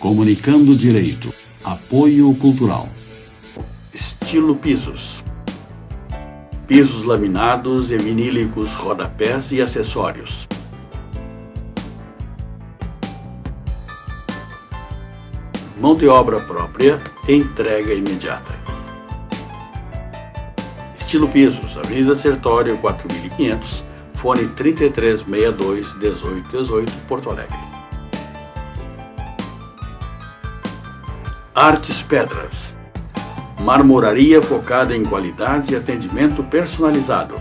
Comunicando Direito. Apoio Cultural. Estilo Pisos. Pisos laminados e vinílicos, rodapés e acessórios. Mão de obra própria, entrega imediata. Estilo Pisos, Avenida Sertório 4500, fone 3362-1818, Porto Alegre. Artes Pedras. Marmoraria focada em qualidade e atendimento personalizado,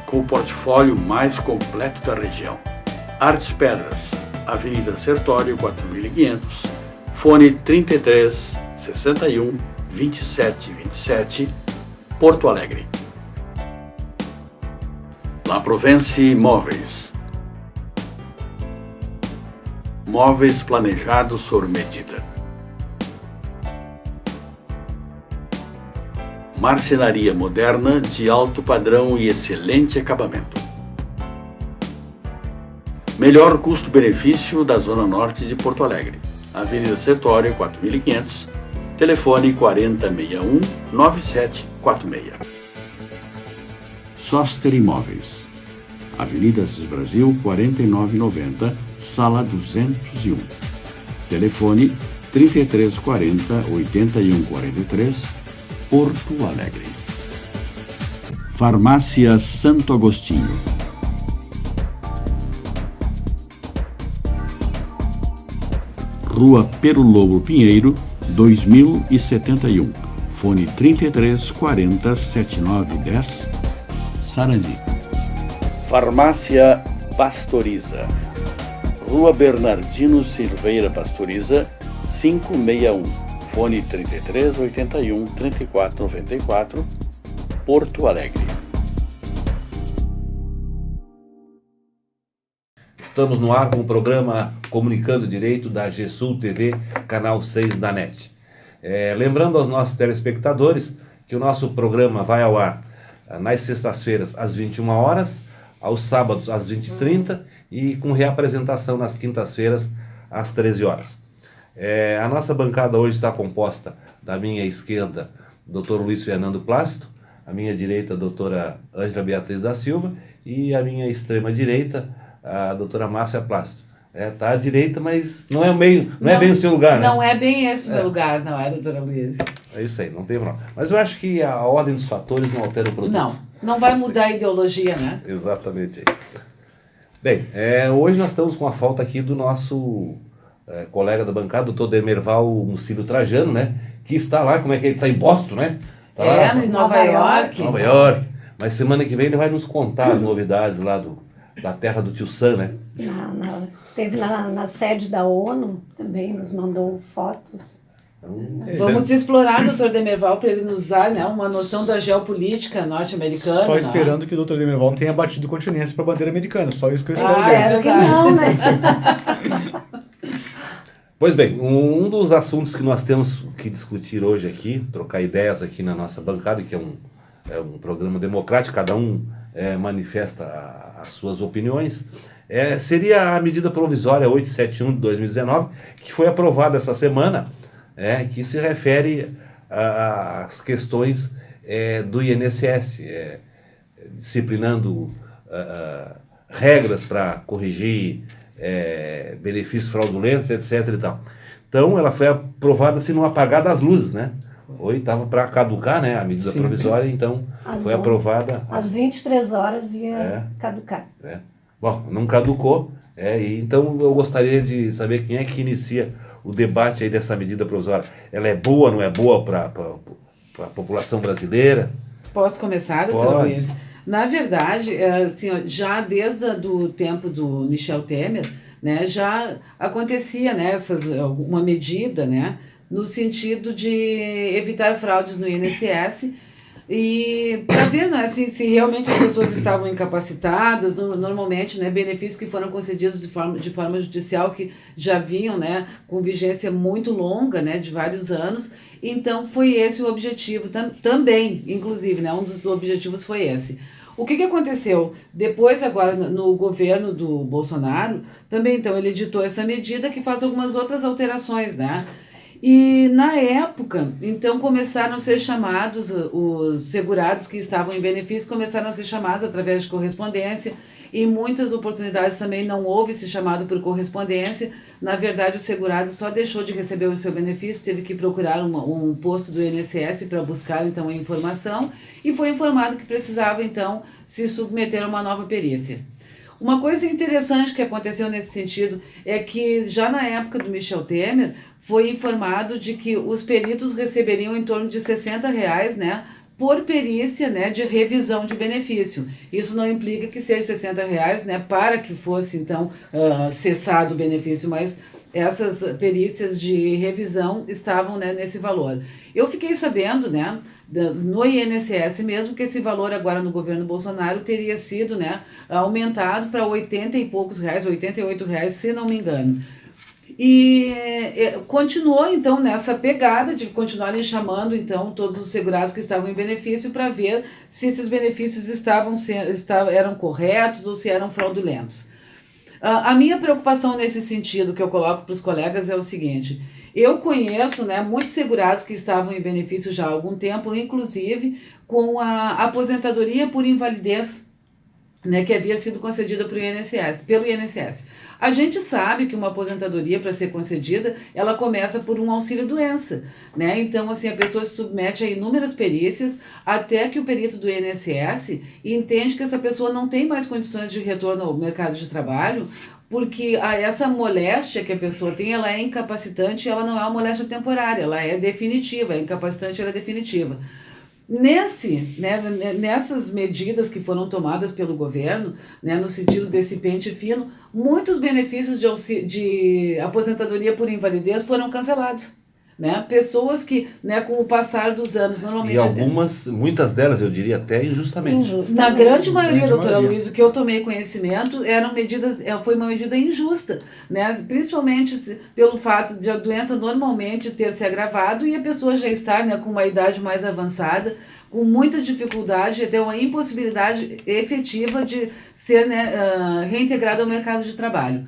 com o portfólio mais completo da região. Artes Pedras, Avenida Sertório 4500, fone 33 61 27 27, Porto Alegre. La Provence Móveis. Móveis planejados sob medida. Marcenaria moderna de alto padrão e excelente acabamento. Melhor custo-benefício da Zona Norte de Porto Alegre. Avenida Sertório 4500, telefone 4061-9746. Soster Imóveis. Avenida Assis Brasil 4990, sala 201. Telefone 3340-8143, Porto Alegre. Farmácia Santo Agostinho. Rua Pero Lobo Pinheiro, 2071. Fone 3340-7910, Sarandi. Farmácia Pastoriza. Rua Bernardino Silveira Pastoriza, 561. Fone 3381-3494, Porto Alegre. Estamos no ar com o programa Comunicando Direito da GSUL TV, canal 6 da NET. Lembrando aos nossos telespectadores que o nosso programa vai ao ar nas sextas-feiras às 21 horas, aos sábados às 20h30 e com reapresentação nas quintas-feiras às 13 horas. A nossa bancada hoje está composta da minha esquerda, Dr. Luiz Fernando Plácido, a minha direita, a doutora Ângela Beatriz da Silva, e a minha extrema direita, a doutora Márcia Plácido. Tá à direita, mas não é bem o seu lugar, né? Não é bem esse o meu lugar, não é, doutora Luiz? É isso aí, não tem problema. Mas eu acho que a ordem dos fatores não altera o produto. Não vai mudar a ideologia, né? Exatamente. Bem, hoje nós estamos com a falta aqui do nosso colega da bancada, doutor Demerval Mucílio Trajano, né? Que está lá, como é que ele está em Boston, né? Tá lá, em Nova York. Nova York. Mas semana que vem ele vai nos contar as novidades lá da terra do tio Sam, né? Esteve na sede da ONU, também nos mandou fotos. Vamos explorar o doutor Demerval para ele nos dar, né, uma noção da geopolítica norte-americana. Só esperando que o doutor Demerval não tenha batido continência para a bandeira americana, só isso que eu espero dele. Espero que não, né? Pois bem, um dos assuntos que nós temos que discutir hoje aqui, trocar ideias aqui na nossa bancada, que é um programa democrático, cada um manifesta as suas opiniões, seria a medida provisória 871 de 2019, que foi aprovada essa semana, que se refere às questões do INSS, disciplinando regras para corrigir benefícios fraudulentos, etc. e tal. Então, ela foi aprovada se não apagar das luzes, né? Hoje estava para caducar, né, a medida provisória, então foi aprovada. Às 23 horas ia caducar. Bom, não caducou, então eu gostaria de saber quem é que inicia o debate aí dessa medida provisória. Ela é boa, não é boa para a população brasileira? Posso começar, doutora Luiz? Na verdade, assim, já desde o tempo do Michel Temer, né, já acontecia, né, uma medida, né, no sentido de evitar fraudes no INSS e para ver, né, se realmente as pessoas estavam incapacitadas, normalmente, né, benefícios que foram concedidos de forma judicial que já vinham, né, com vigência muito longa, né, de vários anos. Então foi esse o objetivo também, inclusive, né, um dos objetivos foi esse. O que aconteceu? Depois, agora, no governo do Bolsonaro, também, então, ele editou essa medida que faz algumas outras alterações, né? E, na época, então, começaram a ser chamados, os segurados que estavam em benefício começaram a ser chamados através de correspondência. Em muitas oportunidades também não houve esse chamado por correspondência. Na verdade, o segurado só deixou de receber o seu benefício, teve que procurar um posto do INSS para buscar, então, a informação, e foi informado que precisava, então, se submeter a uma nova perícia. Uma coisa interessante que aconteceu nesse sentido é que, já na época do Michel Temer, foi informado de que os peritos receberiam em torno de R$60, né, por perícia, né, de revisão de benefício. Isso não implica que seja R$60, né, para que fosse, então, cessado o benefício, mas essas perícias de revisão estavam, né, nesse valor. Eu fiquei sabendo, né, no INSS mesmo, que esse valor agora no governo Bolsonaro teria sido, né, aumentado para 80 e poucos reais, R$88, se não me engano. E continuou, então, nessa pegada de continuarem chamando, então, todos os segurados que estavam em benefício para ver se esses benefícios eram corretos ou se eram fraudulentos. A minha preocupação nesse sentido que eu coloco para os colegas é o seguinte: eu conheço, né, muitos segurados que estavam em benefício já há algum tempo, inclusive com a aposentadoria por invalidez, né, que havia sido concedida pelo INSS. A gente sabe que uma aposentadoria, para ser concedida, ela começa por um auxílio-doença, né? Então, assim, a pessoa se submete a inúmeras perícias até que o perito do INSS entende que essa pessoa não tem mais condições de retorno ao mercado de trabalho, porque essa moléstia que a pessoa tem, ela é incapacitante, ela não é uma moléstia temporária, ela é definitiva, é incapacitante, ela é definitiva. Nessas medidas que foram tomadas pelo governo, né, no sentido desse pente fino, muitos benefícios de aposentadoria por invalidez foram cancelados. Né? Pessoas que, né, com o passar dos anos, normalmente... E muitas delas, eu diria até injustamente. Na grande maioria, doutora Luiz, o que eu tomei conhecimento foi uma medida injusta, né? Principalmente pelo fato de a doença normalmente ter se agravado e a pessoa já estar, né, com uma idade mais avançada, com muita dificuldade, ter uma impossibilidade efetiva de ser, né, reintegrada ao mercado de trabalho.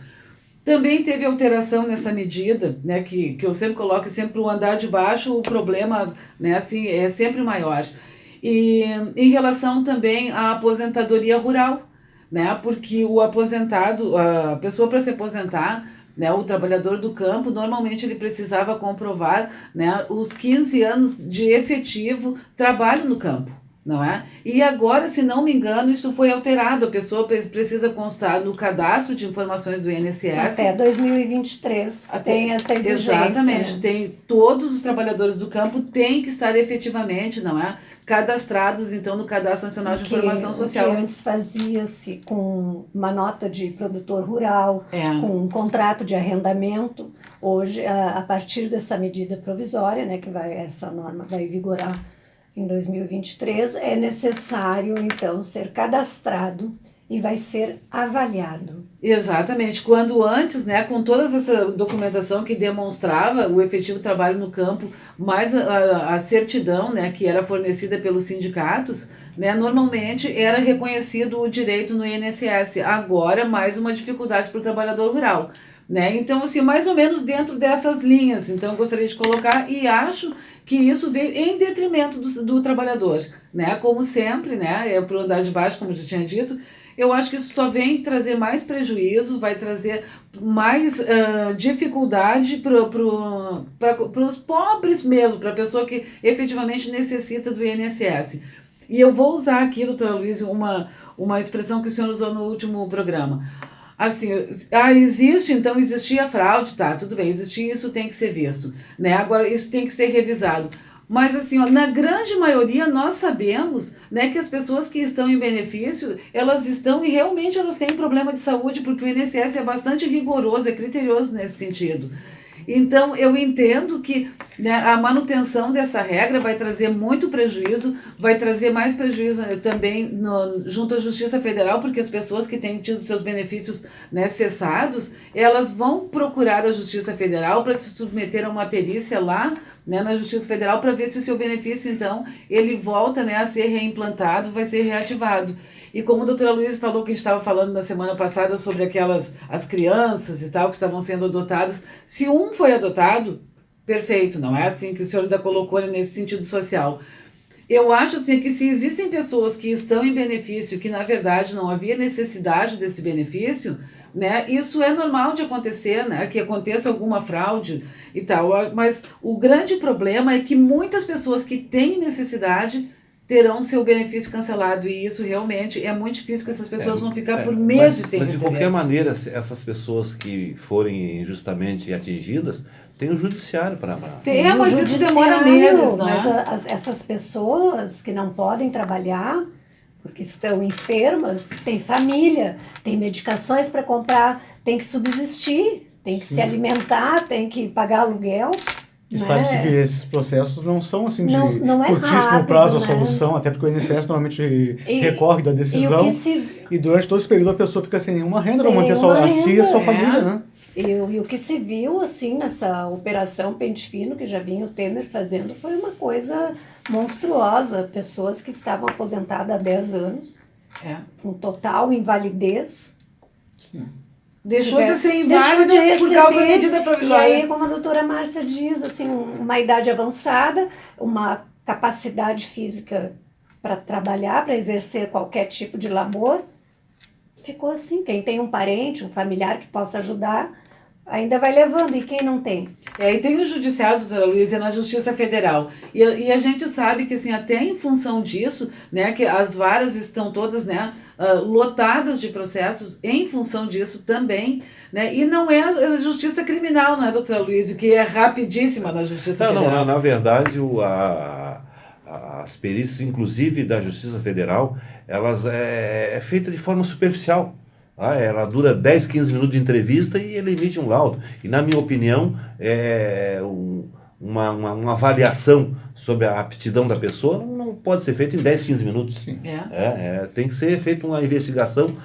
Também teve alteração nessa medida, né, que eu sempre coloco, sempre o andar de baixo, o problema, né, assim, é sempre maior. E em relação também à aposentadoria rural, né, porque o aposentado, a pessoa para se aposentar, né, o trabalhador do campo, normalmente ele precisava comprovar, né, os 15 anos de efetivo trabalho no campo. Não é? E agora, se não me engano, isso foi alterado. A pessoa precisa constar no cadastro de informações do INSS. Até 2023 tem essa exigência. Exatamente. Tem, todos os trabalhadores do campo têm que estar efetivamente, não é, cadastrados, então, no Cadastro Nacional de Informação Social. O que antes fazia-se com uma nota de produtor rural, com um contrato de arrendamento. Hoje, a partir dessa medida provisória, né, que essa norma vai vigorar em 2023, é necessário, então, ser cadastrado e vai ser avaliado. Exatamente. Quando antes, né, com toda essa documentação que demonstrava o efetivo trabalho no campo, mais a certidão, né, que era fornecida pelos sindicatos, né, normalmente era reconhecido o direito no INSS. Agora, mais uma dificuldade para o trabalhador rural. Né? Então, assim, mais ou menos dentro dessas linhas. Então, eu gostaria de colocar, e acho que isso veio em detrimento do trabalhador, né? Como sempre, né? Para o andar de baixo, como eu já tinha dito, eu acho que isso só vem trazer mais prejuízo, vai trazer mais dificuldade para os pobres mesmo, para a pessoa que efetivamente necessita do INSS. E eu vou usar aqui, doutora Luiz, uma expressão que o senhor usou no último programa. Assim, existia fraude, tá, tudo bem, existia, isso tem que ser visto, né? Agora, isso tem que ser revisado. Mas, assim, ó, na grande maioria, nós sabemos, né, que as pessoas que estão em benefício, elas estão e realmente elas têm problema de saúde, porque o INSS é bastante rigoroso, é criterioso nesse sentido. Então, eu entendo que, né, a manutenção dessa regra vai trazer muito prejuízo, vai trazer mais prejuízo também junto à Justiça Federal, porque as pessoas que têm tido seus benefícios, né, cessados, elas vão procurar a Justiça Federal para se submeter a uma perícia lá, né, na Justiça Federal, para ver se o seu benefício, então, ele volta, né, a ser reimplantado, vai ser reativado. E como a doutora Luísa falou, que a gente estava falando na semana passada sobre as crianças e tal, que estavam sendo adotadas, se um foi adotado, perfeito, não é assim que o senhor ainda colocou nesse sentido social. Eu acho assim que se existem pessoas que estão em benefício, que na verdade não havia necessidade desse benefício, né, isso é normal de acontecer, né, que aconteça alguma fraude e tal, mas o grande problema é que muitas pessoas que têm necessidade terão seu benefício cancelado, e isso realmente é muito difícil, que essas pessoas vão ficar por meses sem receber. Mas de qualquer maneira, essas pessoas que forem injustamente atingidas, tem o judiciário para... Mas isso demora meses, não é? Mas essas pessoas que não podem trabalhar, porque estão enfermas, têm família, têm medicações para comprar, têm que subsistir, têm que se alimentar, têm que pagar aluguel. E sabe-se que esses processos não são assim de não é curtíssimo rápido, prazo a né? Solução, até porque o INSS normalmente recorre da decisão e durante todo esse período a pessoa fica sem nenhuma renda para manter a si e a sua família, né? E o que se viu, assim, nessa operação Pente Fino, que já vinha o Temer fazendo, foi uma coisa monstruosa. Pessoas que estavam aposentadas há 10 anos, com total invalidez. Sim. Deixou de ser inválido por causa da medida provisória. E aí, como a doutora Márcia diz, assim, uma idade avançada, uma capacidade física para trabalhar, para exercer qualquer tipo de labor, ficou assim. Quem tem um parente, um familiar que possa ajudar, ainda vai levando, e quem não tem? E tem o judiciário, doutora Luísa, na Justiça Federal. E a gente sabe que, assim, até em função disso, né, que as varas estão todas, né, lotadas de processos em função disso também, né, e não é a justiça criminal, não é, doutora Luísa, que é rapidíssima na Justiça Federal. Não, na verdade, as perícias, inclusive da Justiça Federal, elas é feita de forma superficial. Ela dura 10, 15 minutos de entrevista e ele emite um laudo. E, na minha opinião, uma avaliação sobre a aptidão da pessoa não pode ser feita em 10, 15 minutos. Sim. Tem que ser feita uma investigação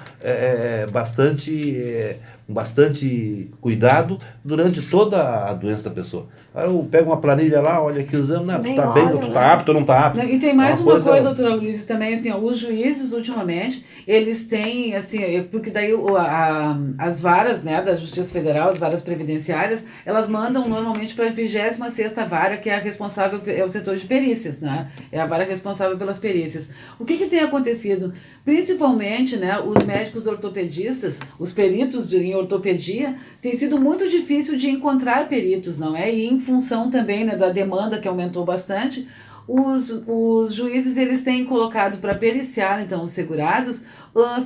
bastante cuidado durante toda a doença da pessoa. Aí eu pego uma planilha lá, olha aqui os exames, tu tá bem, tu tá apto ou não tá apto. E tem mais uma coisa, doutora Luísa, também, assim, os juízes, ultimamente, eles têm, assim, porque daí as varas, né, da Justiça Federal, as varas previdenciárias, elas mandam normalmente para a 26ª vara, que é a responsável, é o setor de perícias, né, é a vara responsável pelas perícias. O que tem acontecido? Principalmente, né, os médicos ortopedistas, os peritos em ortopedia, tem sido muito difícil de encontrar peritos, não é? E em função também, né, da demanda que aumentou bastante, os juízes, eles têm colocado para periciar, então, os segurados,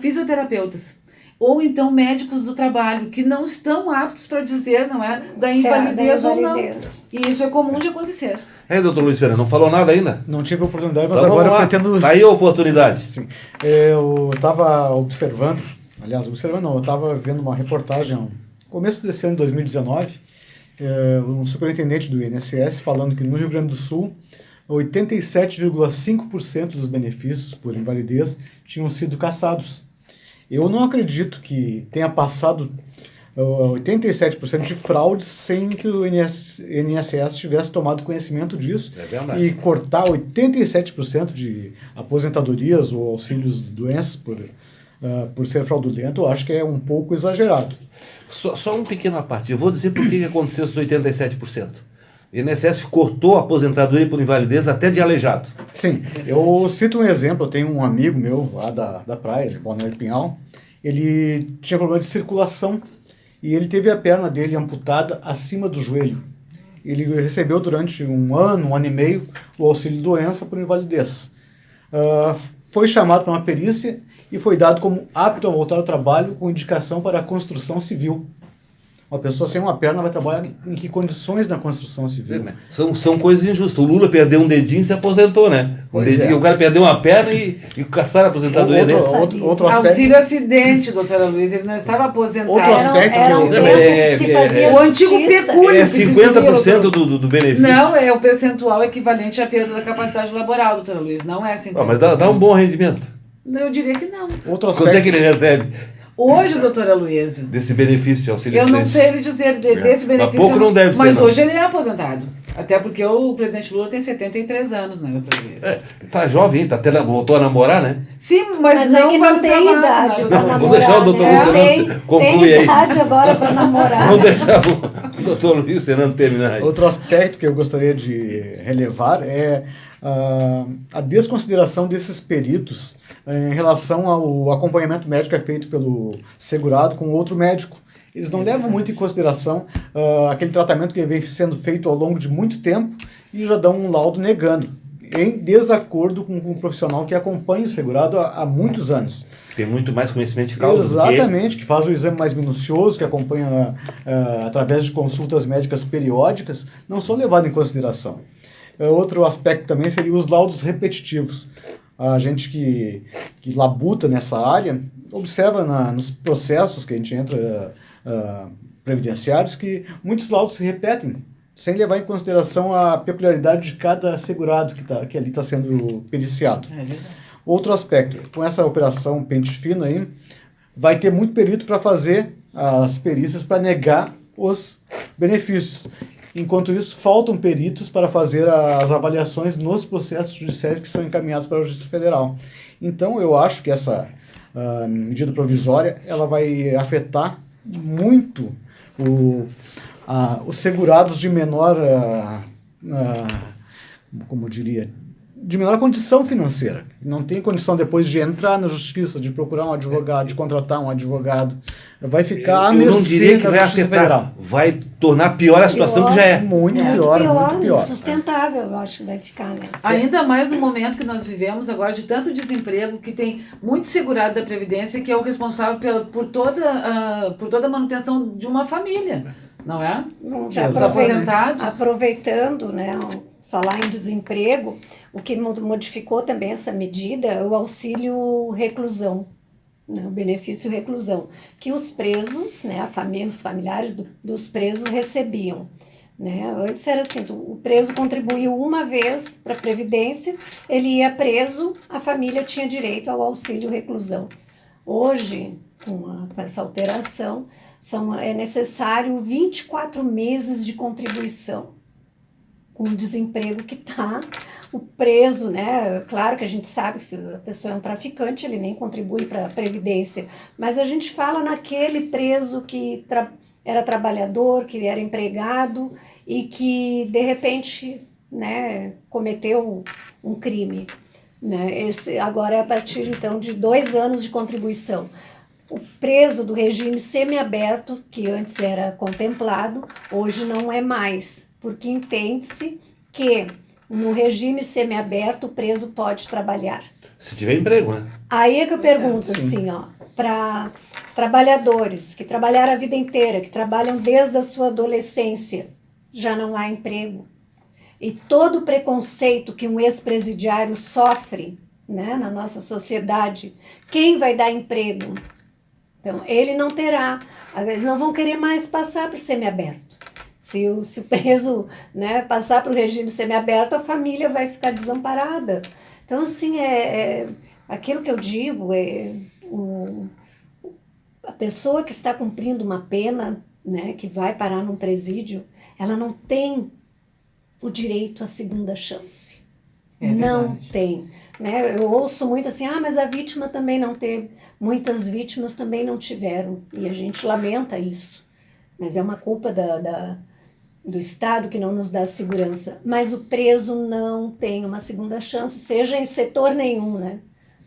fisioterapeutas, ou então médicos do trabalho, que não estão aptos para dizer, não é, da invalidez ou não. E isso é comum de acontecer. Doutor Luiz Fernando, não falou nada ainda? Não tive a oportunidade, mas agora eu pretendo... Tá aí a oportunidade. Sim. Eu estava observando, eu estava vendo uma reportagem no começo desse ano, 2019, um superintendente do INSS falando que no Rio Grande do Sul, 87,5% dos benefícios por invalidez tinham sido cassados. Eu não acredito que tenha passado 87% de fraudes sem que o INSS tivesse tomado conhecimento disso. É verdade. E cortar 87% de aposentadorias ou auxílios de doenças por ser fraudulento, eu acho que é um pouco exagerado. Só uma pequena parte. Eu vou dizer por que aconteceu esses 87%. O INSS cortou a aposentadoria por invalidez até de aleijado. Sim. Eu cito um exemplo. Eu tenho um amigo meu lá da praia, de Balneário Pinhal. Ele tinha problema de circulação e ele teve a perna dele amputada acima do joelho. Ele recebeu durante um ano e meio, o auxílio-doença por invalidez. Foi chamado para uma perícia e foi dado como apto a voltar ao trabalho com indicação para a construção civil. Uma pessoa sem uma perna vai trabalhar em que condições na construção civil? São coisas injustas. O Lula perdeu um dedinho e se aposentou, né? O cara perdeu uma perna e caçaram a aposentadoria. Outro aspecto... Auxílio acidente, doutora Luiz, ele não estava aposentado. Outro aspecto o antigo pecúlio. É 50% do benefício. Não, é o percentual equivalente à perda da capacidade laboral, doutora Luiz, não é 50%. Mas dá um bom rendimento. Eu diria que não. Outro aspecto... Quanto é que ele recebe? Hoje, doutora Luísa, desse benefício de auxílio eu não sei lhe dizer desse benefício, pouco não deve mas ser, hoje ele é aposentado. Até porque o presidente Lula tem 73 anos, né, doutora Luísa? Tá jovem, voltou a namorar, né? Sim, mas é que não tem idade para namorar. Vamos deixar o doutor Luiz concluir aí. Tem idade agora para namorar. Vamos deixar o doutor Luiz Fernando terminar aí. Outro aspecto que eu gostaria de relevar é a desconsideração desses peritos em relação ao acompanhamento médico que é feito pelo segurado com outro médico. Eles não levam muito em consideração aquele tratamento que vem sendo feito ao longo de muito tempo e já dão um laudo negando, em desacordo com o profissional que acompanha o segurado há muitos anos. Tem muito mais conhecimento de causa. Exatamente, que faz o exame mais minucioso, que acompanha através de consultas médicas periódicas, não são levados em consideração. Outro aspecto também seria os laudos repetitivos. A gente que labuta nessa área observa nos processos que a gente entra previdenciários que muitos laudos se repetem, sem levar em consideração a peculiaridade de cada segurado que ali está sendo periciado. Outro aspecto, com essa operação pente fino aí, vai ter muito perito para fazer as perícias para negar os benefícios. Enquanto isso, faltam peritos para fazer as avaliações nos processos judiciais que são encaminhados para a Justiça Federal. Então, eu acho que essa medida provisória ela vai afetar muito os segurados de menor, como eu diria, de menor condição financeira. Não tem condição depois de entrar na justiça, de procurar um advogado, de contratar um advogado. Vai ficar à mercê não diria que vai Justiça afetar, Federal. Vai tornar pior a situação que já é. Muito pior. Insustentável, eu acho que vai ficar, né? Ainda mais no momento que nós vivemos agora de tanto desemprego, que tem muito segurado da Previdência, que é o responsável por toda a manutenção de uma família, não é? Os aposentados. Aproveitando, né, falar em desemprego, o que modificou também essa medida é o auxílio reclusão, né, o benefício reclusão, que os presos, né, os familiares dos presos recebiam. Né? Antes era assim, o preso contribuiu uma vez para a Previdência, ele ia preso, a família tinha direito ao auxílio reclusão. Hoje, com essa alteração, é necessário 24 meses de contribuição. Com o desemprego que está, o preso, né? Claro que a gente sabe que se a pessoa é um traficante, ele nem contribui para a Previdência, mas a gente fala naquele preso que era trabalhador, que era empregado e que, de repente, né, cometeu um crime. Né? Agora é a partir, então, de 2 anos de contribuição. O preso do regime semiaberto, que antes era contemplado, hoje não é mais, porque entende-se que no regime semiaberto o preso pode trabalhar. Se tiver emprego, né? Aí é que eu pergunto assim, ó, para trabalhadores que trabalharam a vida inteira, que trabalham desde a sua adolescência, já não há emprego. E todo o preconceito que um ex-presidiário sofre, né, na nossa sociedade, quem vai dar emprego? Então, ele não terá, eles não vão querer mais passar para o semiaberto. Se o preso, né, passar para o regime semiaberto, a família vai ficar desamparada. Então, assim, aquilo que eu digo a pessoa que está cumprindo uma pena, né, que vai parar num presídio, ela não tem o direito à segunda chance. Não tem. Né? Eu ouço muito assim, mas a vítima também não teve. Muitas vítimas também não tiveram. E a gente lamenta isso. Mas é uma culpa do Estado que não nos dá segurança. Mas o preso não tem uma segunda chance, seja em setor nenhum, né?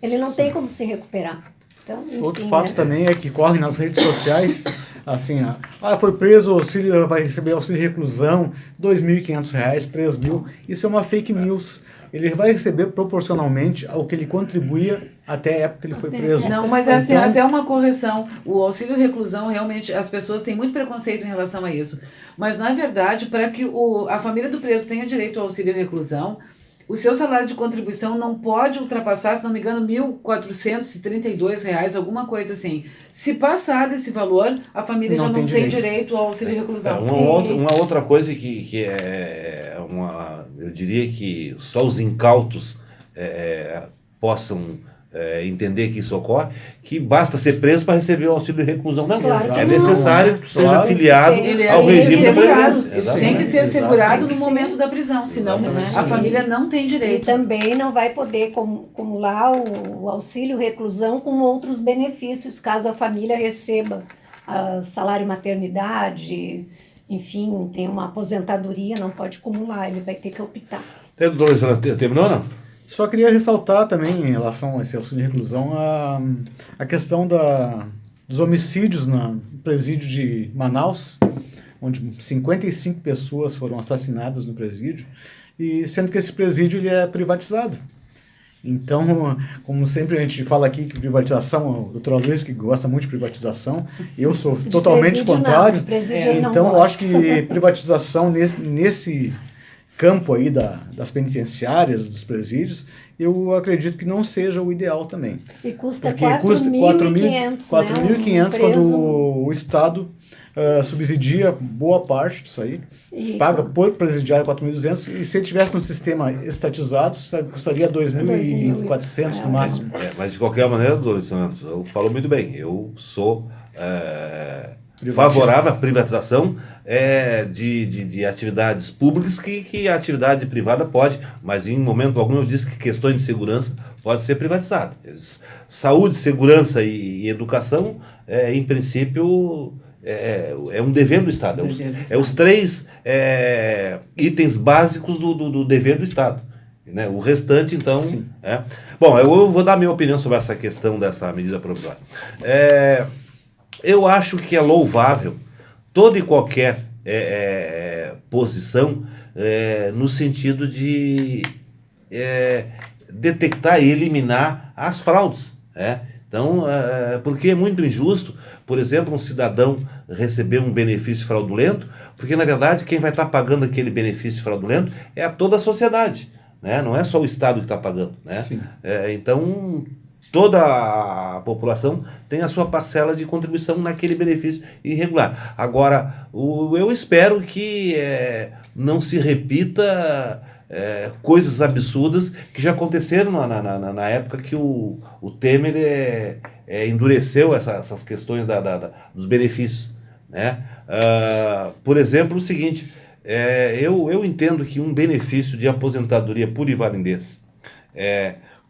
Ele não tem como se recuperar. Então, enfim, outro fato também é que corre nas redes sociais, assim, foi preso, vai receber auxílio reclusão, R$ 2.500, R$ 3.000. Isso é uma fake news. Ele vai receber proporcionalmente ao que ele contribuía até a época que ele foi preso. Não, mas assim, até uma correção. O auxílio reclusão, realmente, as pessoas têm muito preconceito em relação a isso. Mas, na verdade, para que a família do preso tenha direito ao auxílio reclusão, o seu salário de contribuição não pode ultrapassar, se não me engano, R$ 1.432, alguma coisa assim. Se passar desse valor, a família já não tem direito ao auxílio reclusão. Uma outra coisa que eu diria que só os incautos possam entender que isso ocorre, que basta ser preso para receber o auxílio de reclusão. Não, Claro é necessário que seja afiliado ao regime de previdência. Tem que ser segurado no momento da prisão, senão a família não tem E direito. também não vai poder acumular o auxílio reclusão com outros benefícios, caso a família receba salário maternidade, enfim, tem uma aposentadoria, não pode acumular, ele vai ter que optar. Doutor, terminou, não? Só queria ressaltar também, em relação a esse auxílio de reclusão, a questão dos homicídios no presídio de Manaus, onde 55 pessoas foram assassinadas no presídio, e sendo que esse presídio ele é privatizado. Então, como sempre a gente fala aqui que privatização, o doutor Luiz que gosta muito de privatização, eu sou totalmente contrário. Então, eu acho que privatização nesse campo aí das penitenciárias, dos presídios, eu acredito que não seja o ideal também. E custa porque 4.500, $4.500 quando o Estado subsidia boa parte disso aí, paga por presidiário 4.200, e se ele tivesse no sistema estatizado, custaria 2.400 no máximo. Mas de qualquer maneira, doutor Santos, eu falo muito bem, eu sou favorável à privatização de atividades públicas que a atividade privada pode, mas em momento algum eu disse que questões de segurança pode ser privatizada. Saúde, segurança e educação, em princípio, é um dever do Estado. Os três itens básicos do dever do Estado. Né? O restante, então... Bom, eu vou dar minha opinião sobre essa questão dessa medida provisória. Eu acho que é louvável toda e qualquer posição no sentido de detectar e eliminar as fraudes. Então, porque é muito injusto, por exemplo, um cidadão receber um benefício fraudulento, porque, na verdade, quem vai estar pagando aquele benefício fraudulento é toda a sociedade, né? Não é só o Estado que está pagando. Né? Então, toda a população tem a sua parcela de contribuição naquele benefício irregular. Agora, eu espero que não se repita coisas absurdas que já aconteceram na época que o Temer endureceu essas questões dos benefícios. Né? Por exemplo, o seguinte, eu entendo que um benefício de aposentadoria por invalidez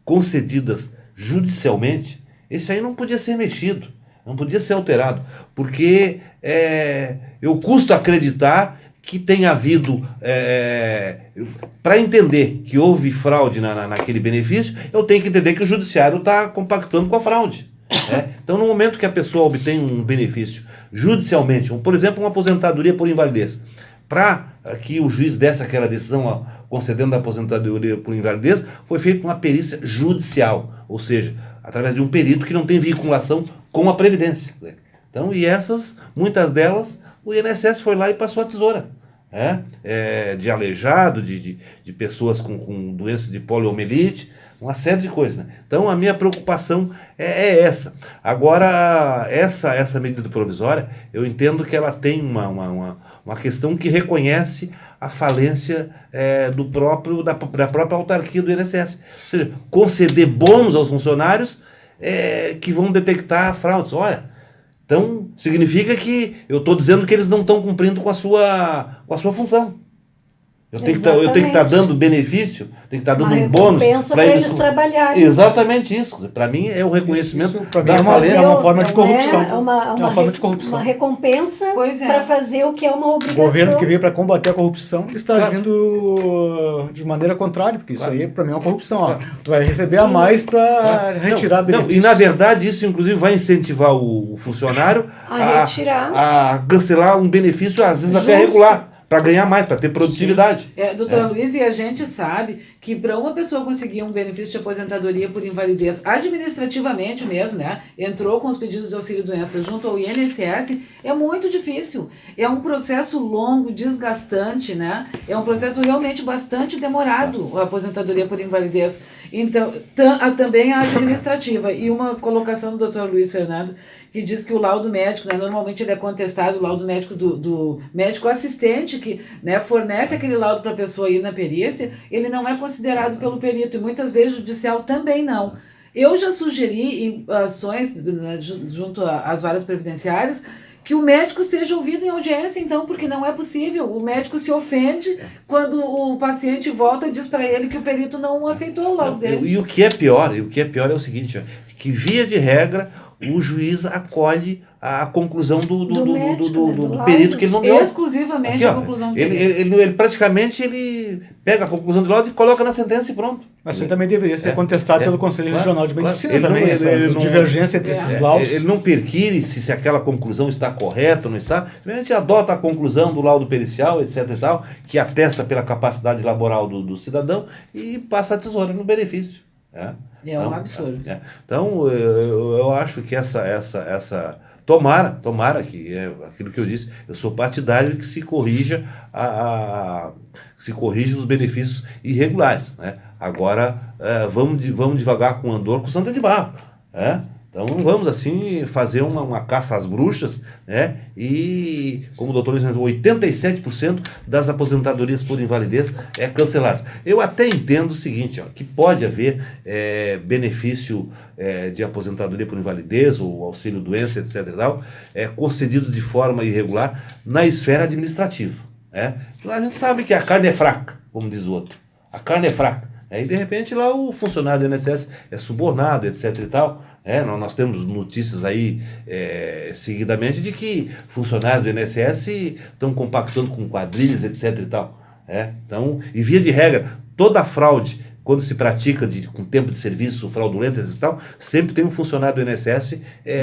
concedidas judicialmente, esse aí não podia ser mexido, não podia ser alterado, porque eu custo acreditar que tenha havido, para entender que houve fraude naquele benefício, eu tenho que entender que o judiciário está compactando com a fraude. Então, no momento que a pessoa obtém um benefício judicialmente, por exemplo, uma aposentadoria por invalidez, para que o juiz desse aquela decisão concedendo a aposentadoria por invalidez, foi feita uma perícia judicial, ou seja, através de um perito que não tem vinculação com a Previdência. Então, e muitas delas, o INSS foi lá e passou a tesoura. De aleijado, de pessoas com doença de poliomielite, uma série de coisas. Né? Então, a minha preocupação é essa. Agora, essa medida provisória, eu entendo que ela tem uma questão que reconhece a falência da própria autarquia do INSS. Ou seja, conceder bônus aos funcionários que vão detectar fraudes. Olha, então significa que eu estou dizendo que eles não estão cumprindo com a sua função. Eu tenho que estar dando benefício, tenho que estar dando um bônus para eles trabalharem. Exatamente isso. Para mim é o reconhecimento da falência. É uma forma de corrupção. É uma forma de corrupção. Uma recompensa para fazer o que é uma obrigação. O governo que veio para combater a corrupção está agindo de maneira contrária, porque isso aí para mim é uma corrupção. Tu vai receber a mais para retirar benefícios. E na verdade isso inclusive vai incentivar o funcionário a cancelar um benefício, às vezes até regular, para ganhar mais, para ter produtividade. Doutora Luiz, e a gente sabe que para uma pessoa conseguir um benefício de aposentadoria por invalidez, administrativamente mesmo, né, entrou com os pedidos de auxílio-doença junto ao INSS, é muito difícil. É um processo longo, desgastante, né? É um processo realmente bastante demorado, a aposentadoria por invalidez. Então, também a administrativa. E uma colocação do doutor Luiz Fernando, que diz que o laudo médico, né, normalmente ele é contestado, o laudo médico do médico assistente, que, né, fornece aquele laudo para a pessoa ir na perícia, ele não é considerado pelo perito, e muitas vezes judicial também não. Eu já sugeri em ações, né, junto às varas previdenciárias, que o médico seja ouvido em audiência, então, porque não é possível. O médico se ofende quando o paciente volta e diz para ele que o perito não aceitou o laudo dele. E o que é pior é o seguinte, que via de regra o juiz acolhe a conclusão do perito, que ele não deu. Exclusivamente aqui, a conclusão do perito. Ele praticamente pega a conclusão do laudo e coloca na sentença e pronto. Mas isso também deveria ser contestado pelo Conselho Regional de Medicina também, essa divergência entre esses laudos. Ele não perquire se aquela conclusão está correta ou não está. A gente adota a conclusão do laudo pericial, etc. e tal, que atesta pela capacidade laboral do cidadão e passa a tesoura no benefício. É um absurdo. Então, eu acho que essa tomara que é aquilo que eu disse, eu sou partidário que se corrija os benefícios irregulares, né? Agora, vamos devagar com o andor com Santa de Barro, Então não vamos assim fazer uma caça às bruxas, né? E, como o doutor disse, 87% das aposentadorias por invalidez canceladas. Eu até entendo o seguinte, que pode haver benefício de aposentadoria por invalidez ou auxílio-doença, etc. e tal, concedidos de forma irregular na esfera administrativa. A gente sabe que a carne é fraca, como diz o outro. A carne é fraca. E de repente lá o funcionário do INSS é subornado, etc. e tal. Nós temos notícias aí seguidamente de que funcionários do INSS estão compactando com quadrilhas, etc. e tal. Então, e via de regra, toda fraude, quando se pratica com tempo de serviço fraudulento e tal, sempre tem um funcionário do INSS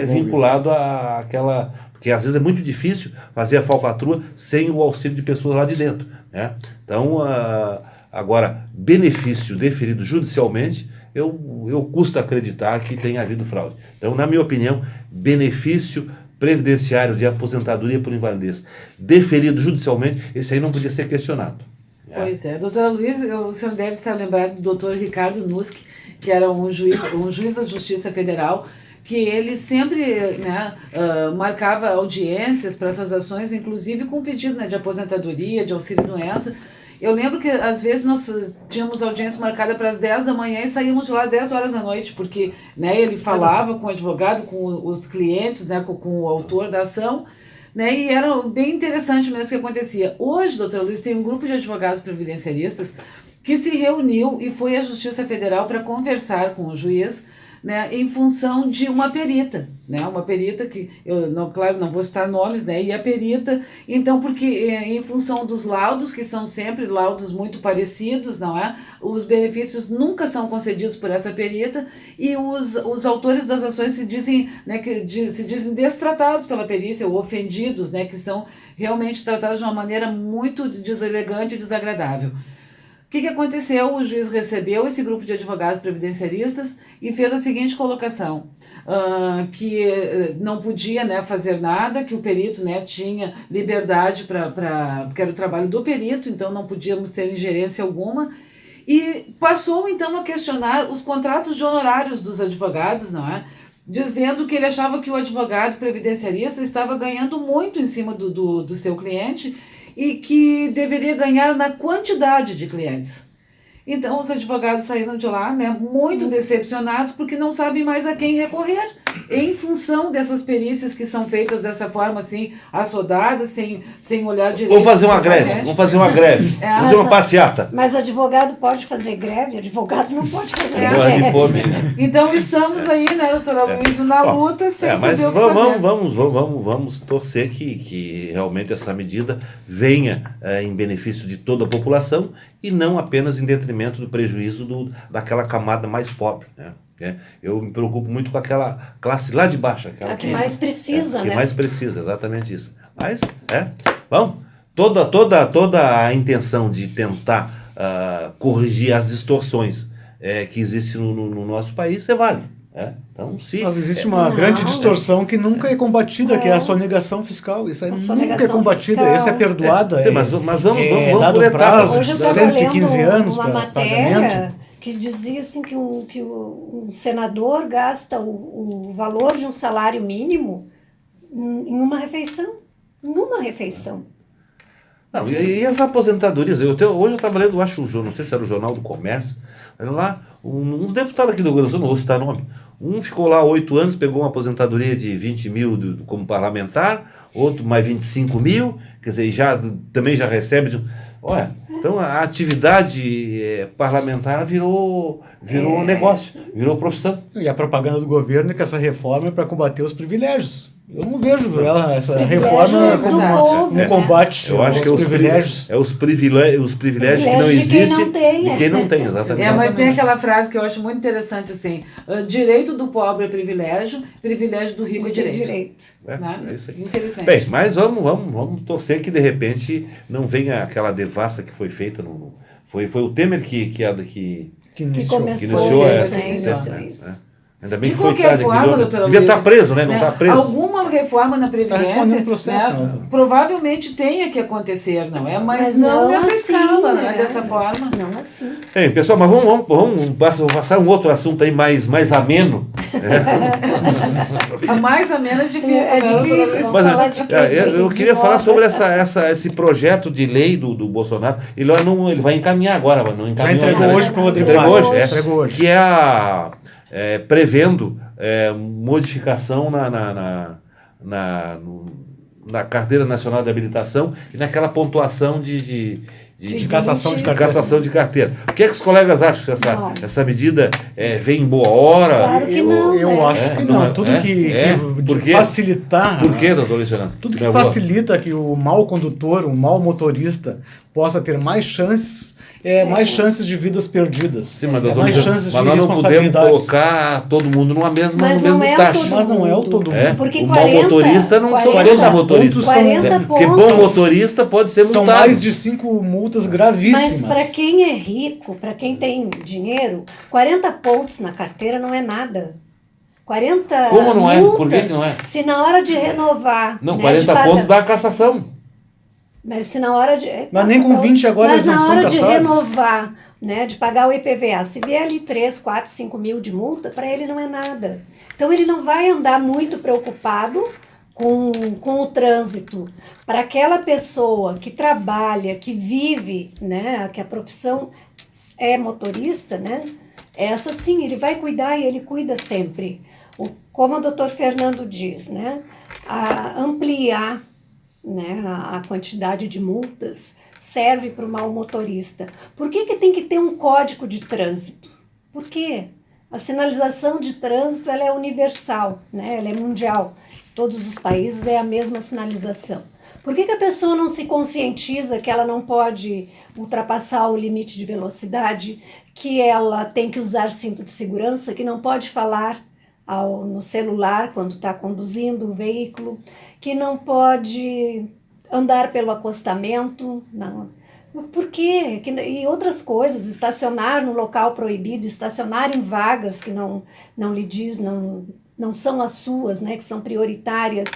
vinculado àquela... Porque às vezes é muito difícil fazer a falcatrua sem o auxílio de pessoas lá de dentro. Então, agora, benefício deferido judicialmente, eu custo acreditar que tenha havido fraude. Então, na minha opinião, benefício previdenciário de aposentadoria por invalidez deferido judicialmente, esse aí não podia ser questionado. Pois é. Doutora Luiz, o senhor deve estar lembrado do doutor Ricardo Nusk, que era um juiz da Justiça Federal, que ele sempre marcava audiências para essas ações, inclusive com pedido de aposentadoria, de auxílio-doença. Eu lembro que, às vezes, nós tínhamos audiência marcada para as 10 da manhã e saímos de lá 10 horas da noite, porque ele falava com o advogado, com os clientes, com o autor da ação, e era bem interessante mesmo o que acontecia. Hoje, doutor Luiz, tem um grupo de advogados previdenciaristas que se reuniu e foi à Justiça Federal para conversar com o juiz, em função de uma perita, uma perita que, claro, não vou citar nomes, e a perita, então, porque em função dos laudos, que são sempre laudos muito parecidos, os benefícios nunca são concedidos por essa perita, e os autores das ações se dizem, se dizem destratados pela perícia, ou ofendidos, que são realmente tratados de uma maneira muito deselegante e desagradável. O que aconteceu? O juiz recebeu esse grupo de advogados previdenciaristas e fez a seguinte colocação, que não podia fazer nada, que o perito tinha liberdade porque era o trabalho do perito, então não podíamos ter ingerência alguma, e passou então a questionar os contratos de honorários dos advogados, dizendo que ele achava que o advogado previdenciarista estava ganhando muito em cima do seu cliente, e que deveria ganhar na quantidade de clientes. Então, os advogados saíram de lá muito decepcionados, porque não sabem mais a quem recorrer, em função dessas perícias que são feitas dessa forma, assim, assodadas, sem olhar direito. Vamos fazer uma greve, vamos fazer uma passeata. Mas advogado pode fazer greve, advogado não pode fazer greve. Então, estamos aí, doutora Luiz, na luta, sem saber o que fazer. Vamos torcer que realmente essa medida venha em benefício de toda a população e não apenas em detrimento do prejuízo daquela camada mais pobre, Eu me preocupo muito com aquela classe lá de baixo. Aquela que mais precisa, que mais precisa, exatamente isso. Mas, vamos, toda a intenção de tentar corrigir as distorções que existem no nosso país, você vale. Então, mas existe uma grande distorção que nunca é combatida, que é a sonegação fiscal. Isso aí nunca é combatida, essa é perdoada. Mas vamos dado por etapas. Prazo, hoje eu estava 115 lendo anos uma para matéria pagamento. que dizia assim, que um senador gasta o valor de um salário mínimo em uma refeição. Numa refeição. Não, e as aposentadorias? Hoje eu estava lendo, não sei se era o Jornal do Comércio, era lá, uns deputados aqui do Rio Grande do Sul, não vou citar nome. Um ficou lá 8 anos, pegou uma aposentadoria de 20 mil como parlamentar, outro mais 25 mil, quer dizer, também já recebe. Olha, então a atividade parlamentar virou negócio, virou profissão. E a propaganda do governo é que essa reforma é para combater os privilégios. Eu não vejo essa reforma como um combate Eu acho que aos privilégios. Os privilégios que não existem de quem não tem, exatamente. Mas tem aquela frase que eu acho muito interessante assim: direito do pobre é privilégio, privilégio do rico é direito. É isso aí. Infelizmente. Bem, mas vamos torcer que de repente não venha aquela devassa que foi feita. Foi o Temer que começou isso. Ainda bem de que foi qualquer forma, doutora Luísa, devia estar preso, né? Não está preso. Alguma reforma na Previdência processo, provavelmente tenha que acontecer, não é? Mas não nessa assim, escala, não é dessa forma. Não assim. Bem, pessoal, mas vamos passar um outro assunto aí mais ameno. A mais amena é difícil. Mas, eu queria falar sobre esse projeto de lei do Bolsonaro. Ele vai encaminhar agora, não encaminhou. Já entregou hoje para o Rodrigo Maia. Entregou hoje. Que é prevendo modificação na Carteira Nacional de Habilitação e naquela pontuação de cassação de carteira. Cassação de carteira. O que é que os colegas acham que essa medida vem em boa hora? Claro que não. Eu acho que não. Tudo que facilitar. Por que, doutor Luiz Fernando? Tudo que facilita que o mau condutor, o mau motorista, possa ter mais chances. Mais chances de vidas perdidas. Sim, mas, mais chances de nós não podemos colocar todo mundo no mesmo taxa. Mas não é o todo mundo. Porque o mau motorista não são todos os motoristas. Porque bom motorista pode ser multado. São mais de 5 multas gravíssimas. Mas para quem é rico, para quem tem dinheiro, 40 pontos na carteira não é nada. 40 Como não multas, é? Por que não é? Se na hora de renovar... Não, 40 pontos dá a cassação. Mas se na hora de... Mas nem com 20 agora eles não são cassados. Mas na hora de renovar, de pagar o IPVA, se vier ali 3, 4, 5 mil de multa, para ele não é nada. Então ele não vai andar muito preocupado com o trânsito. Para aquela pessoa que trabalha, que vive, que a profissão é motorista, essa sim, ele vai cuidar e ele cuida sempre. Como o doutor Fernando diz, a ampliar a quantidade de multas serve para o mau motorista. Por que tem que ter um código de trânsito? Por quê? A sinalização de trânsito ela é universal, ela é mundial. Em todos os países é a mesma sinalização. Por que a pessoa não se conscientiza que ela não pode ultrapassar o limite de velocidade, que ela tem que usar cinto de segurança, que não pode falar no celular quando está conduzindo um veículo, que não pode andar pelo acostamento, não. Por quê? E outras coisas, estacionar no local proibido, estacionar em vagas que não lhe diz, não são as suas, que são prioritárias.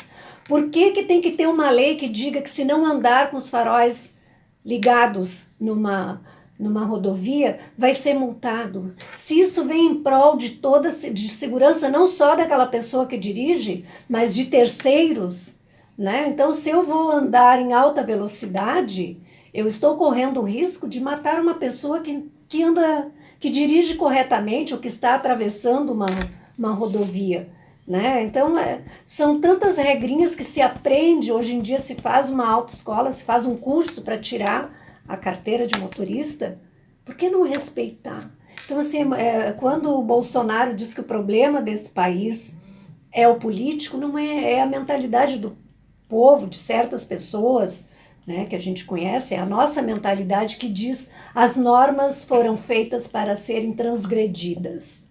Por que tem que ter uma lei que diga que se não andar com os faróis ligados numa rodovia, vai ser multado? Se isso vem em prol de segurança, não só daquela pessoa que dirige, mas de terceiros, Então, se eu vou andar em alta velocidade, eu estou correndo o risco de matar uma pessoa que dirige corretamente ou que está atravessando uma rodovia, Então, são tantas regrinhas que se aprende, hoje em dia se faz uma autoescola, se faz um curso para tirar a carteira de motorista. Por que não respeitar? Então, assim, quando o Bolsonaro diz que o problema desse país é o político, não é a mentalidade do povo, de certas pessoas, que a gente conhece, é a nossa mentalidade que diz as normas foram feitas para serem transgredidas.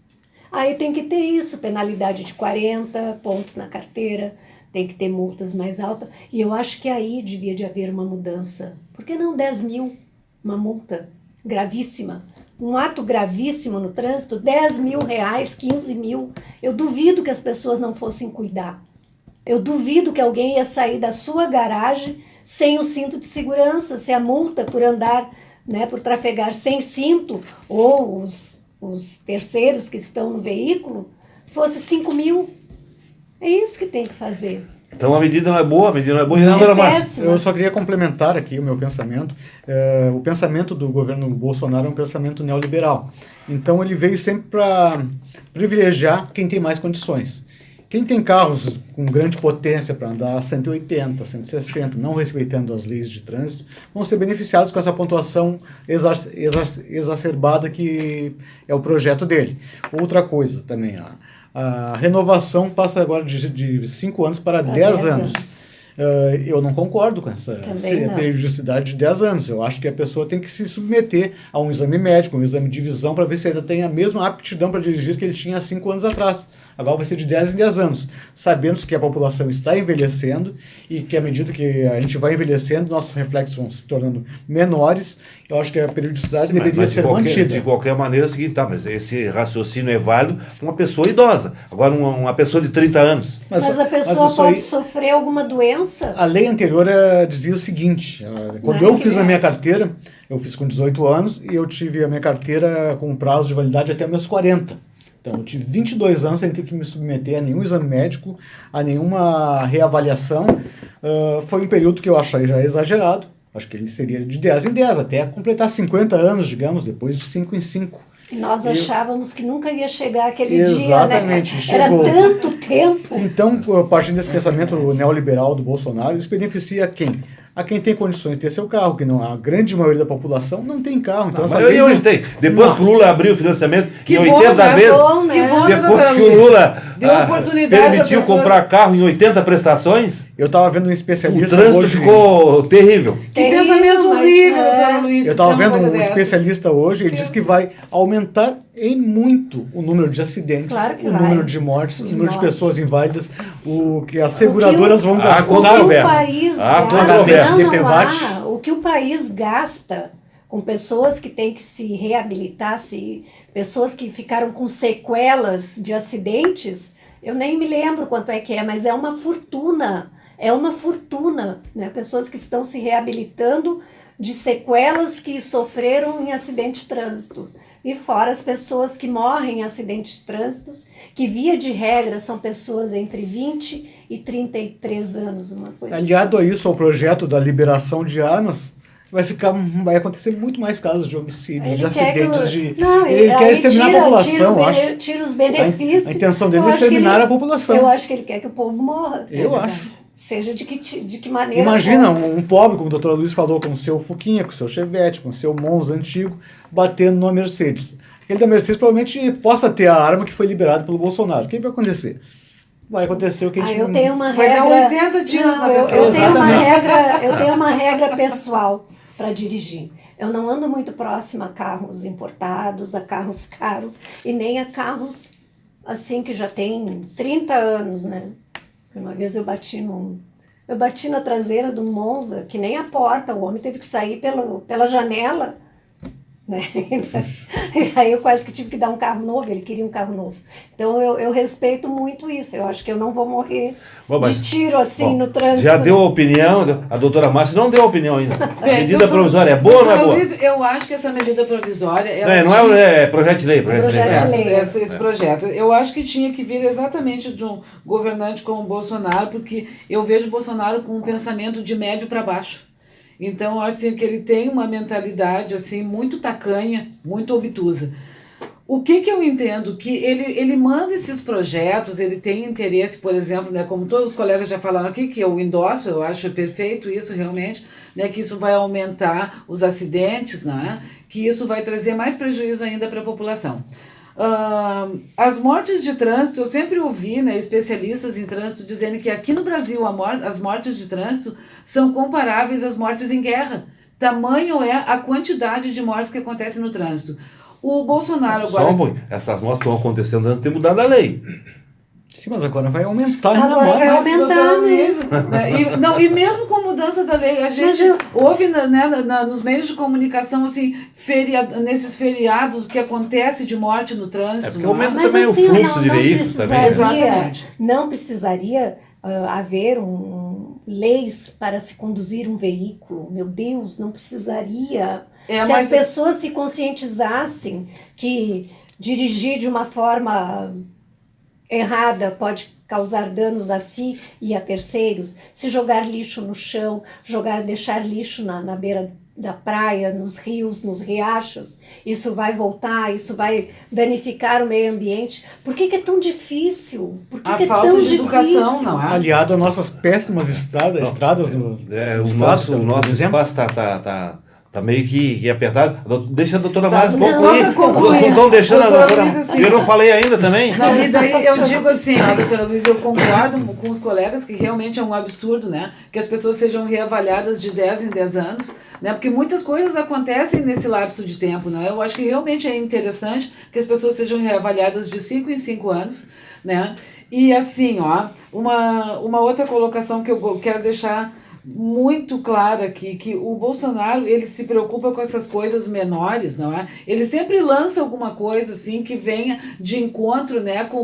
Aí tem que ter isso, penalidade de 40 pontos na carteira, tem que ter multas mais altas. E eu acho que aí devia de haver uma mudança. Por que não 10 mil? Uma multa gravíssima. Um ato gravíssimo no trânsito, 10 mil reais, 15 mil. Eu duvido que as pessoas não fossem cuidar. Eu duvido que alguém ia sair da sua garagem sem o cinto de segurança, se a multa por andar, né, por trafegar sem cinto, ou os terceiros que estão no veículo, fosse 5 mil. É isso que tem que fazer. Então a medida não é boa, e não era mais. Eu só queria complementar aqui o meu pensamento. O pensamento do governo Bolsonaro é um pensamento neoliberal. Então ele veio sempre para privilegiar quem tem mais condições. Quem tem carros com grande potência para andar a 180, 160, não respeitando as leis de trânsito, vão ser beneficiados com essa pontuação exacerbada que é o projeto dele. Outra coisa também, a renovação passa agora de 5 anos para 10 anos. Eu não concordo com essa periodicidade de 10 anos. Eu acho que a pessoa tem que se submeter a um exame médico, um exame de visão, para ver se ainda tem a mesma aptidão para dirigir que ele tinha há 5 anos atrás. Agora vai ser de 10 em 10 anos. Sabendo que a população está envelhecendo e que à medida que a gente vai envelhecendo, nossos reflexos vão se tornando menores. Eu acho que a periodicidade deveria ser mantida. De qualquer maneira é o seguinte, mas esse raciocínio é válido para uma pessoa idosa. Agora, uma pessoa de 30 anos. Mas a pessoa pode sofrer alguma doença? A lei anterior dizia o seguinte, quando eu fiz a minha carteira, eu fiz com 18 anos e eu tive a minha carteira com prazo de validade até meus 40. Então, eu tive 22 anos sem ter que me submeter a nenhum exame médico, a nenhuma reavaliação. Foi um período que eu achei já exagerado. Acho que ele seria de 10 em 10, até completar 50 anos, digamos, depois de 5 em 5. E nós achávamos que nunca ia chegar aquele Exatamente, dia, né? chegou. Era tanto tempo. Então, a partir desse pensamento neoliberal do Bolsonaro, isso beneficia quem? A quem tem condições de ter seu carro, que não a grande maioria da população não tem carro. Então, a maioria hoje tem. Depois que o Lula abriu o financiamento, que em 80 vezes, depois que o Lula permitiu comprar carro em 80 prestações, eu estava vendo um especialista o trânsito hoje, ficou terrível. Que pensamento horrível, doutor Luiz. Eu estava vendo um especialista hoje, ele disse que vai aumentar em muito o número de acidentes, o número de mortes, o número de pessoas inválidas, que as seguradoras vão gastar. O que o país gasta com pessoas que têm que se reabilitar, pessoas que ficaram com sequelas de acidentes, eu nem me lembro quanto é que é, mas é uma fortuna. É uma fortuna, né? Pessoas que estão se reabilitando de sequelas que sofreram em acidente de trânsito. E fora as pessoas que morrem em acidentes de trânsito, que via de regra são pessoas entre 20 e 33 anos, uma coisa. Aliado a isso, ao projeto da liberação de armas, vai acontecer muito mais casos de homicídios, de acidentes, ele quer exterminar a população, acho. Tira os benefícios. A intenção dele é exterminar a população. Eu acho que ele quer que o povo morra. Eu acho. Seja de que maneira. Imagina um pobre, como o Dr. Luiz falou, com o seu Fuquinha, com o seu Chevette, com o seu Monza antigo, batendo numa Mercedes. Aquele da Mercedes provavelmente possa ter a arma que foi liberada pelo Bolsonaro. O que vai acontecer? Vai acontecer o que a gente... Eu tenho uma regra... Vai dar 80 tiros na pessoa. Eu tenho uma regra pessoal para dirigir. Eu não ando muito próxima a carros importados, a carros caros, e nem a carros assim que já tem 30 anos, né? Uma vez eu bati na traseira de um Monza, que nem a porta, o homem teve que sair pela janela, né? E aí eu quase que tive que dar um carro novo, ele queria um carro novo. Então eu respeito muito isso, eu acho que eu não vou morrer de tiro assim no trânsito. Já deu a opinião, a doutora Márcia não deu a opinião ainda. A medida provisória é boa ou não é boa? Eu acho que essa medida provisória... Não é projeto de lei. Esse projeto. Eu acho que tinha que vir exatamente de um governante como o Bolsonaro, porque eu vejo o Bolsonaro com um pensamento de médio para baixo. Então, eu acho assim, que ele tem uma mentalidade assim, muito tacanha, muito obtusa. O que eu entendo? Que ele manda esses projetos, ele tem interesse, por exemplo, né, como todos os colegas já falaram aqui, que eu endosso, eu acho perfeito isso realmente, né, que isso vai aumentar os acidentes, né, que isso vai trazer mais prejuízo ainda para a população. As mortes de trânsito, eu sempre ouvi, né, especialistas em trânsito dizendo que aqui no Brasil as mortes de trânsito são comparáveis às mortes em guerra. Tamanho é a quantidade de mortes que acontecem no trânsito. O Bolsonaro agora... Essas mortes estão acontecendo antes de ter mudado a lei. Sim, mas agora vai aumentar ainda Agora mais. vai aumentar mesmo. E mesmo com mudança da lei, a gente ouve nos meios de comunicação, assim, nesses feriados que acontece de morte no trânsito. Porque aumenta Mas, também assim, o fluxo de veículos também. Exatamente. Não precisaria haver leis para se conduzir um veículo. Meu Deus, não precisaria. Se as pessoas se conscientizassem que dirigir de uma forma errada pode causar danos a si e a terceiros, se jogar lixo no chão, deixar lixo na beira da praia, nos rios, nos riachos, isso vai voltar, isso vai danificar o meio ambiente. Por que é tão difícil? Por que é falta tão de educação, difícil? não é? Aliado às nossas péssimas estradas no O nosso espaço tá meio que apertado. Deixa a doutora Márcia concluir. Não estão deixando a doutora Márcia. Eu não falei ainda também. Não, e daí eu digo assim, doutora Luiz, eu concordo com os colegas que realmente é um absurdo, né? Que as pessoas sejam reavaliadas de 10 em 10 anos, né? Porque muitas coisas acontecem nesse lapso de tempo, né? Eu acho que realmente é interessante que as pessoas sejam reavaliadas de 5 em 5 anos, né? E assim, uma outra colocação que eu quero deixar muito claro aqui, que o Bolsonaro, ele se preocupa com essas coisas menores, não é? Ele sempre lança alguma coisa, assim, que venha de encontro, né, com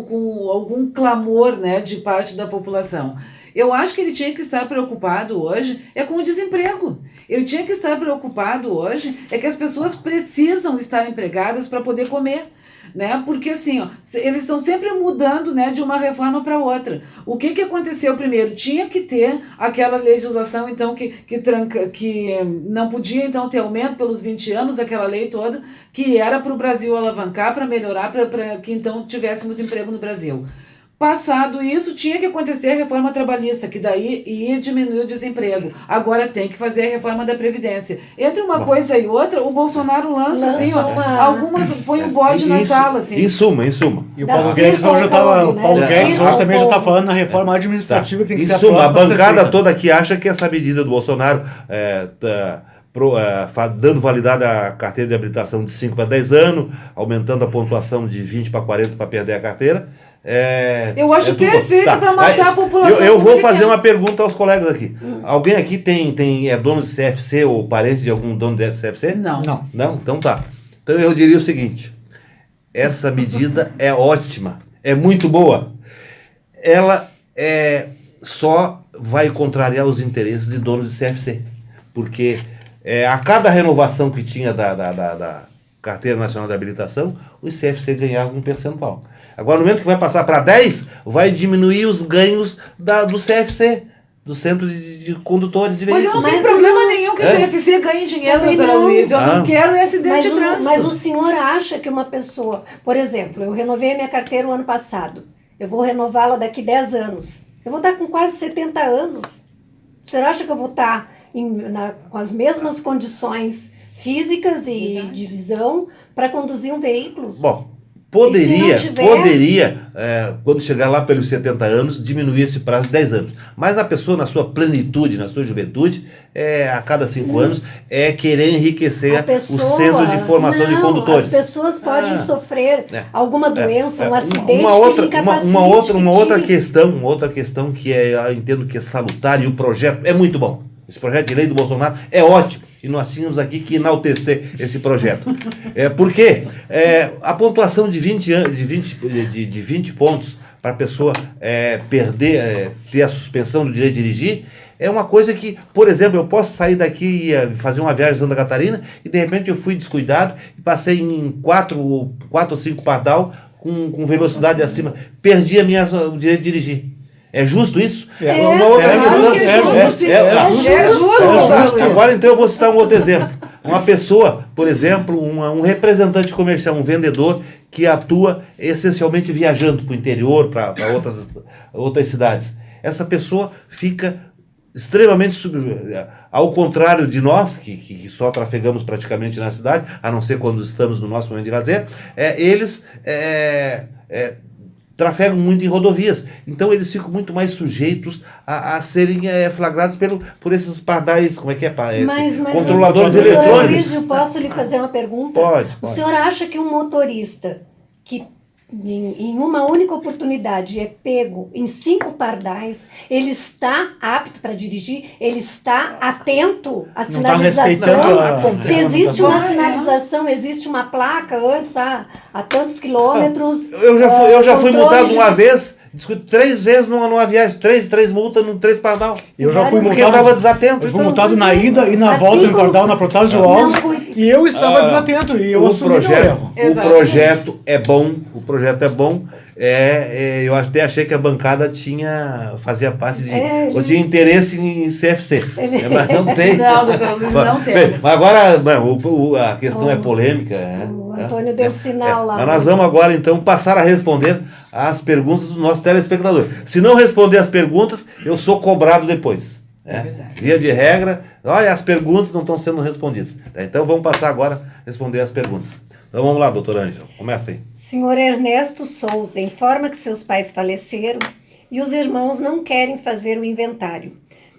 algum clamor, né, de parte da população. Eu acho que ele tinha que estar preocupado hoje com o desemprego. Ele tinha que estar preocupado hoje que as pessoas precisam estar empregadas para poder comer. Né? Porque assim, eles estão sempre mudando, né, de uma reforma para outra. O que aconteceu primeiro? Tinha que ter aquela legislação então que não podia então ter aumento pelos 20 anos, aquela lei toda, que era para o Brasil alavancar, para melhorar, para que então tivéssemos emprego no Brasil. Passado isso, tinha que acontecer a reforma trabalhista, que daí ia diminuir o desemprego. Agora tem que fazer a reforma da Previdência. Entre uma coisa e outra, o Bolsonaro lança assim, algumas, põe o bode na sala. Assim. Em suma. E o Paulo Guedes hoje também já está falando na reforma administrativa que tem que ser a bancada toda aqui acha que essa medida do Bolsonaro dando validade à carteira de habilitação de 5 para 10 anos, aumentando a pontuação de 20 para 40 para perder a carteira. Eu acho perfeito para matar a população. Eu vou fazer uma pergunta aos colegas aqui. Alguém aqui é dono de CFC ou parente de algum dono de CFC? Não. Não? Então tá. Então eu diria o seguinte: essa medida é ótima, é muito boa. Ela só vai contrariar os interesses de donos de CFC. Porque a cada renovação que tinha da Carteira Nacional de Habilitação, o CFC ganhava um percentual. Agora, no momento que vai passar para 10, vai diminuir os ganhos do CFC, do Centro de Condutores de Veículos. Mas eu não tenho problema nenhum que o CFC ganhe dinheiro, doutora Luiz. Eu não quero acidente de trânsito. Mas o senhor acha que uma pessoa... Por exemplo, eu renovei a minha carteira o ano passado. Eu vou renová-la daqui 10 anos. Eu vou estar com quase 70 anos. O senhor acha que eu vou estar com as mesmas condições físicas e de visão para conduzir um veículo? Bom, poderia, quando chegar lá pelos 70 anos, diminuir esse prazo de 10 anos. Mas a pessoa, na sua plenitude, na sua juventude, a cada 5 anos, querer enriquecer o Centro de Formação de Condutores. As pessoas podem sofrer alguma doença, um acidente que incapacite. Uma outra questão que eu entendo que é salutar, e o projeto é muito bom. Esse projeto de lei do Bolsonaro é ótimo. E nós tínhamos aqui que enaltecer esse projeto. Por quê? A pontuação de 20 pontos para a pessoa ter a suspensão do direito de dirigir é uma coisa que, por exemplo, eu posso sair daqui e fazer uma viagem a Santa Catarina e de repente eu fui descuidado e passei em 4 ou 5 pardal com velocidade acima. Perdi o direito de dirigir. É justo isso? Uma outra questão. Agora então eu vou citar um outro exemplo. Uma pessoa, por exemplo, um representante comercial, um vendedor que atua essencialmente viajando para o interior, para outras cidades. Essa pessoa fica extremamente ao contrário de nós, que só trafegamos praticamente na cidade, a não ser quando estamos no nosso momento de lazer, eles trafegam muito em rodovias, então eles ficam muito mais sujeitos a serem flagrados por esses pardais, controladores eletrônicos. Luiz, eu posso lhe fazer uma pergunta? Pode. O senhor acha que um motorista que em uma única oportunidade é pego em 5 pardais, ele está apto para dirigir, ele está atento à sinalização. Se existe uma sinalização, existe uma placa antes, a tantos quilômetros. Eu já fui multado uma vez, discuti 3 vezes numa viagem, 3 multas, 3 pardal. Eu já fui multado. Porque eu estava desatento. Eu fui multado na ida e na volta em pardal, na Protásio Alves. E eu estava desatento e eu assumi o erro. O projeto é bom, eu até achei que a bancada fazia parte de... Eu tinha interesse em CFC. Mas não tem. Não, doutor Luiz, não temos. Mas agora, a questão é polêmica. O Antônio deu sinal lá. Mas nós vamos agora, então, passar a responder as perguntas do nosso telespectador. Se não responder as perguntas, eu sou cobrado depois. Via de regra, olha, as perguntas não estão sendo respondidas. Então vamos passar agora a responder as perguntas. Então vamos lá, doutor Ângelo, começa aí. Senhor Ernesto Souza informa que seus pais faleceram e os irmãos não querem fazer o inventário.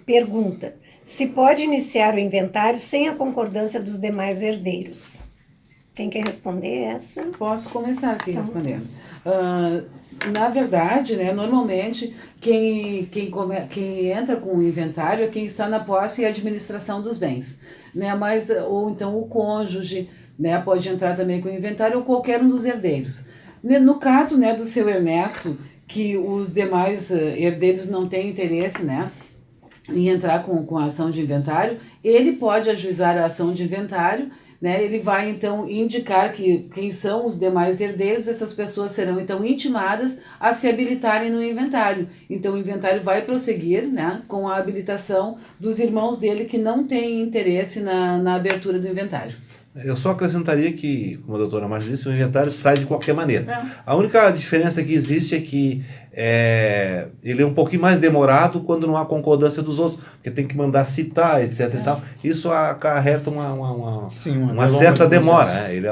Pergunta: se pode iniciar o inventário sem a concordância dos demais herdeiros? Quem quer responder essa? Posso começar aqui respondendo. Na verdade, né, normalmente, quem entra com o inventário é quem está na posse e administração dos bens. Né? Ou então o cônjuge, né, pode entrar também com o inventário ou qualquer um dos herdeiros. No caso, né, do seu Ernesto, que os demais herdeiros não têm interesse, né, em entrar com a ação de inventário, ele pode ajuizar a ação de inventário, né? Ele vai, então, indicar quem são os demais herdeiros, essas pessoas serão, então, intimadas a se habilitarem no inventário. Então, o inventário vai prosseguir, né, com a habilitação dos irmãos dele que não têm interesse na abertura do inventário. Eu só acrescentaria que, como a doutora Marcia disse, o inventário sai de qualquer maneira. A única diferença que existe é que ele é um pouquinho mais demorado quando não há concordância dos outros, porque tem que mandar citar, etc. E tal. Isso acarreta uma certa demora. Ele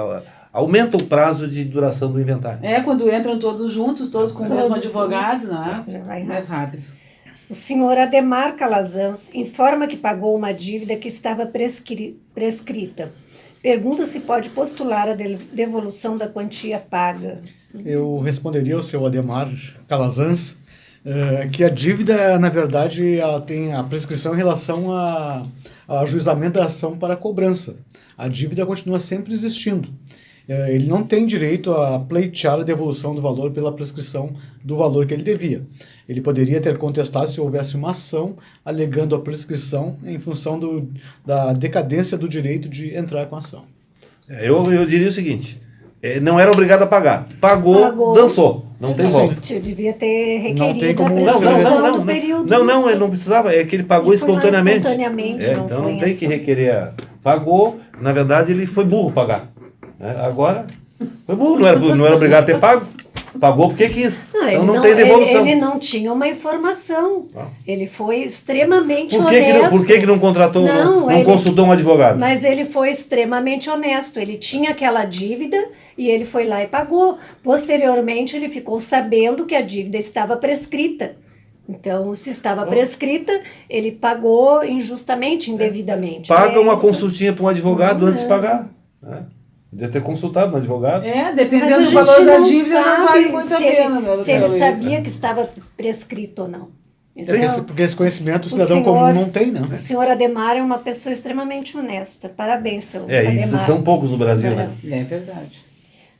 aumenta o prazo de duração do inventário. Quando entram todos juntos, todos com o mesmo advogado, não é? Mais rápido. O senhor Ademar Calazans informa que pagou uma dívida que estava prescrita. Pergunta se pode postular a devolução da quantia paga. Eu responderia ao seu Ademar Calazans que a dívida, na verdade, ela tem a prescrição em relação ao ajuizamento da ação para a cobrança. A dívida continua sempre existindo. Ele não tem direito a pleitear a devolução do valor pela prescrição do valor que ele devia. Ele poderia ter contestado se houvesse uma ação alegando a prescrição em função da decadência do direito de entrar com a ação. Eu diria o seguinte, não era obrigado a pagar. Pagou. Dançou. Não tem volta. Eu devia ter requerido não tem como a prescrição do período. Não, ele não precisava, é que ele pagou espontaneamente. Então não tem que requerer. Pagou, na verdade ele foi burro pagar. Agora, foi burro, não era obrigado a ter pago. Pagou porque quis. Então não tem devolução. Ele não tinha uma informação. Ele foi extremamente honesto. Por que não contratou, não consultou um advogado? Mas ele foi extremamente honesto. Ele tinha aquela dívida e ele foi lá e pagou. Posteriormente, ele ficou sabendo que a dívida estava prescrita. Então, se estava prescrita, ele pagou injustamente, indevidamente. Paga uma consultinha para um advogado antes de pagar. Deve ter consultado no advogado. Dependendo do valor da dívida, não vale muito a pena. Se ele sabia que estava prescrito ou não. Porque esse conhecimento o cidadão comum não tem, não. O senhor Ademar é uma pessoa extremamente honesta. Parabéns, seu Ademar. Isso são poucos no Brasil, né? É verdade.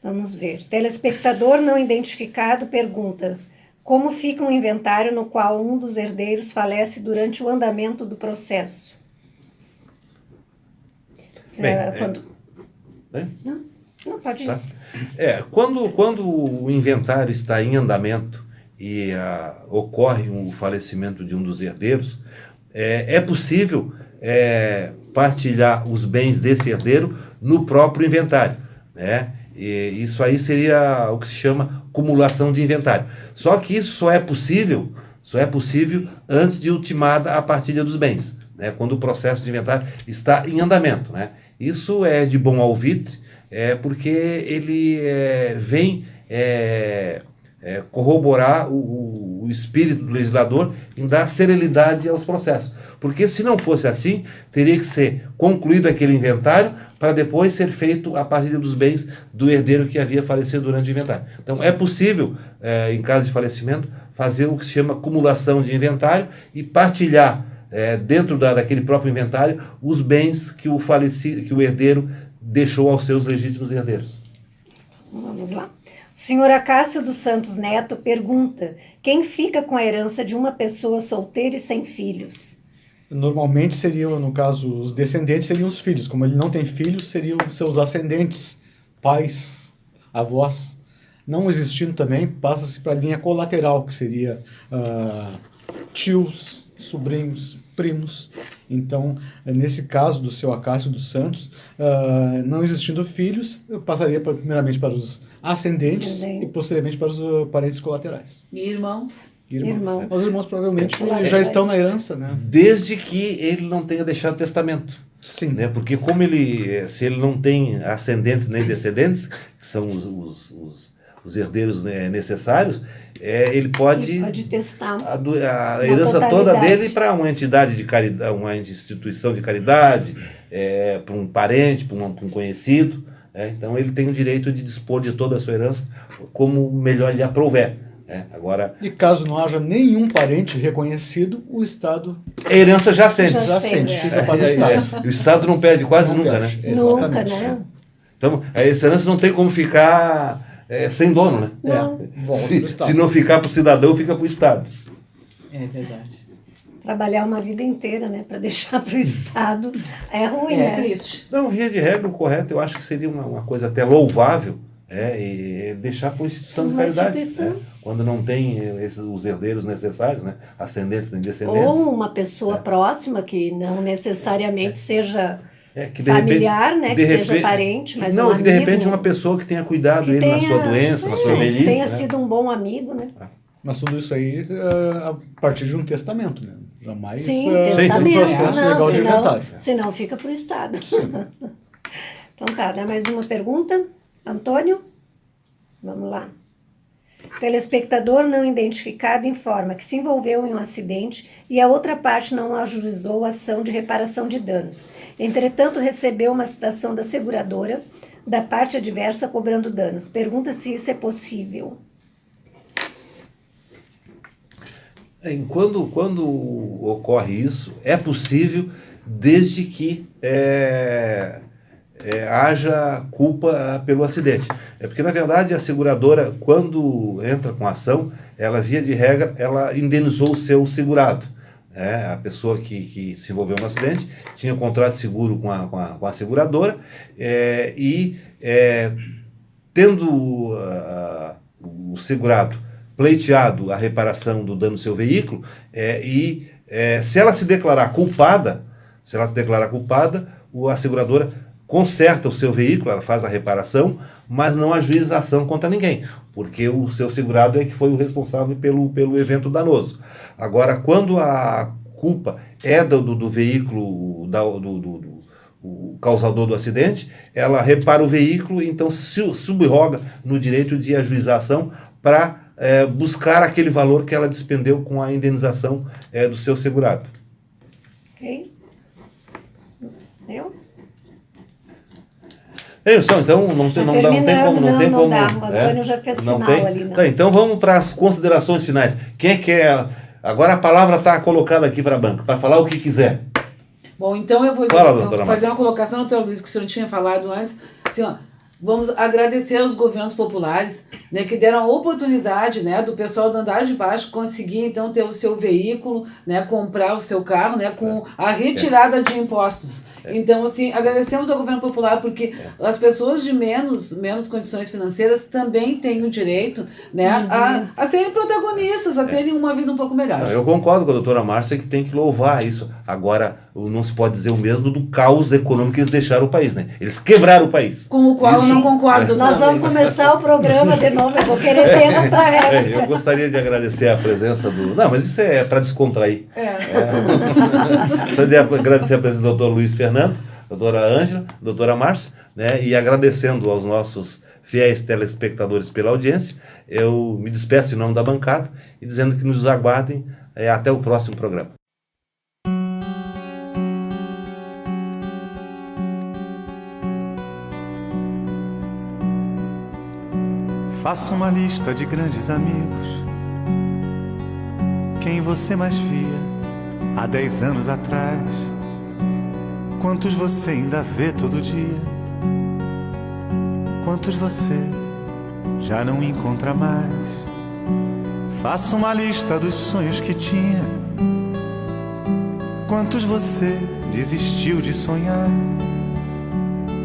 Vamos ver. Telespectador não identificado pergunta: como fica um inventário no qual um dos herdeiros falece durante o andamento do processo? Não, pode ir. Tá. Quando o inventário está em andamento e ocorre o falecimento de um dos herdeiros, é possível partilhar os bens desse herdeiro no próprio inventário, né? E isso aí seria o que se chama cumulação de inventário. Só que isso só é possível antes de ultimada a partilha dos bens, né? Quando o processo de inventário está em andamento, né? Isso é de bom alvitre, porque ele vem corroborar o espírito do legislador em dar celeridade aos processos. Porque se não fosse assim, teria que ser concluído aquele inventário para depois ser feito a partilha dos bens do herdeiro que havia falecido durante o inventário. Então, é possível, em caso de falecimento, fazer o que se chama acumulação de inventário e partilhar dentro daquele próprio inventário os bens que o herdeiro deixou aos seus legítimos herdeiros. Vamos lá. O senhor Acácio dos Santos Neto pergunta: quem fica com a herança de uma pessoa solteira e sem filhos? Normalmente seriam, no caso, os descendentes seriam os filhos. Como ele não tem filhos, seriam seus ascendentes, pais, avós. Não existindo também, passa-se para a linha colateral, que seria tios, sobrinhos, primos. Então, nesse caso do seu Acácio dos Santos, não existindo filhos, eu passaria primeiramente para os ascendentes e posteriormente para os parentes colaterais. E irmãos? Irmãos. Os irmãos provavelmente já estão na herança, né? Desde que ele não tenha deixado testamento. Sim. Né? Porque se ele não tem ascendentes nem descendentes, que são os herdeiros necessários, ele pode testar a herança toda dele para uma entidade de caridade, uma instituição de caridade, para um parente, para um conhecido. Então ele tem o direito de dispor de toda a sua herança como melhor lhe aprouver. Agora, e caso não haja nenhum parente reconhecido, o Estado... A herança já sente. Fica para o Estado. O Estado não perde quase nunca, né? Exatamente. Nunca, né? Então, essa herança não tem como ficar sem dono, né? Se não ficar para o cidadão, fica para o Estado. É verdade. Trabalhar uma vida inteira, né, para deixar para o Estado é ruim, né? É triste. Não, via de regra, o correto, eu acho que seria uma coisa até louvável, e deixar para uma instituição de caridade. Quando não tem os herdeiros necessários, né, ascendentes nem descendentes. Ou uma pessoa próxima, que não necessariamente seja que de familiar, repente, né, que seja parente, mas não, um que de amigo, repente uma pessoa que tenha cuidado ele na sua doença, na sua velhice. Tenha sido um bom amigo, né? Mas tudo isso aí a partir de um testamento, né? Jamais testamento, um processo legal de inventário. Senão fica para o Estado. Então tá, dá mais uma pergunta. Antônio? Vamos lá. Telespectador não identificado informa que se envolveu em um acidente e a outra parte não ajuizou a ação de reparação de danos. Entretanto, recebeu uma citação da seguradora da parte adversa cobrando danos. Pergunta se isso é possível. Quando ocorre isso, é possível desde que haja culpa pelo acidente. Porque, na verdade, a seguradora, quando entra com a ação, ela, via de regra, ela indenizou o seu segurado. A pessoa que se envolveu no acidente tinha contrato de seguro com a seguradora tendo o segurado pleiteado a reparação do dano do seu veículo, se ela se declarar culpada, a seguradora conserta o seu veículo, ela faz a reparação, mas não ajuiza a ação contra ninguém, porque o seu segurado é que foi o responsável pelo evento danoso. Agora, quando a culpa é do veículo, o causador do acidente, ela repara o veículo, então se subroga no direito de ajuizar a ação para buscar aquele valor que ela despendeu com a indenização do seu segurado. Ok? Eu? Então não tem como. Dá. O Antônio já fez sinal ali. Não. Tá, então vamos para as considerações finais. Quem é que é? Agora a palavra está colocada aqui para a banca, para falar o que quiser. Bom, então eu vou fazer uma colocação, doutor Luiz, que o senhor tinha falado antes. Assim, vamos agradecer aos governos populares, né, que deram a oportunidade, né, do pessoal do andar de baixo conseguir, então, ter o seu veículo, né, comprar o seu carro, né, com a retirada de impostos. Então, assim, agradecemos ao governo popular porque as pessoas de menos condições financeiras também têm o direito, né, a serem protagonistas, a terem uma vida um pouco melhor. Eu concordo com a doutora Márcia que tem que louvar isso. Agora, não se pode dizer o mesmo do caos econômico que eles deixaram o país, né? Eles quebraram o país. Com o qual eu não concordo. Nós vamos começar o programa de novo, eu vou querer tempo para ela. Eu gostaria de agradecer a presença do... Não, mas isso é para descontrair. Gostaria de agradecer a presença do doutor Luiz Fernando, doutora Ângela, doutora Márcia, né? E agradecendo aos nossos fiéis telespectadores pela audiência. Eu me despeço em nome da bancada e dizendo que nos aguardem até o próximo programa. Faça uma lista de grandes amigos, quem você mais via há 10 anos atrás, quantos você ainda vê todo dia, quantos você já não encontra mais. Faça uma lista dos sonhos que tinha, quantos você desistiu de sonhar,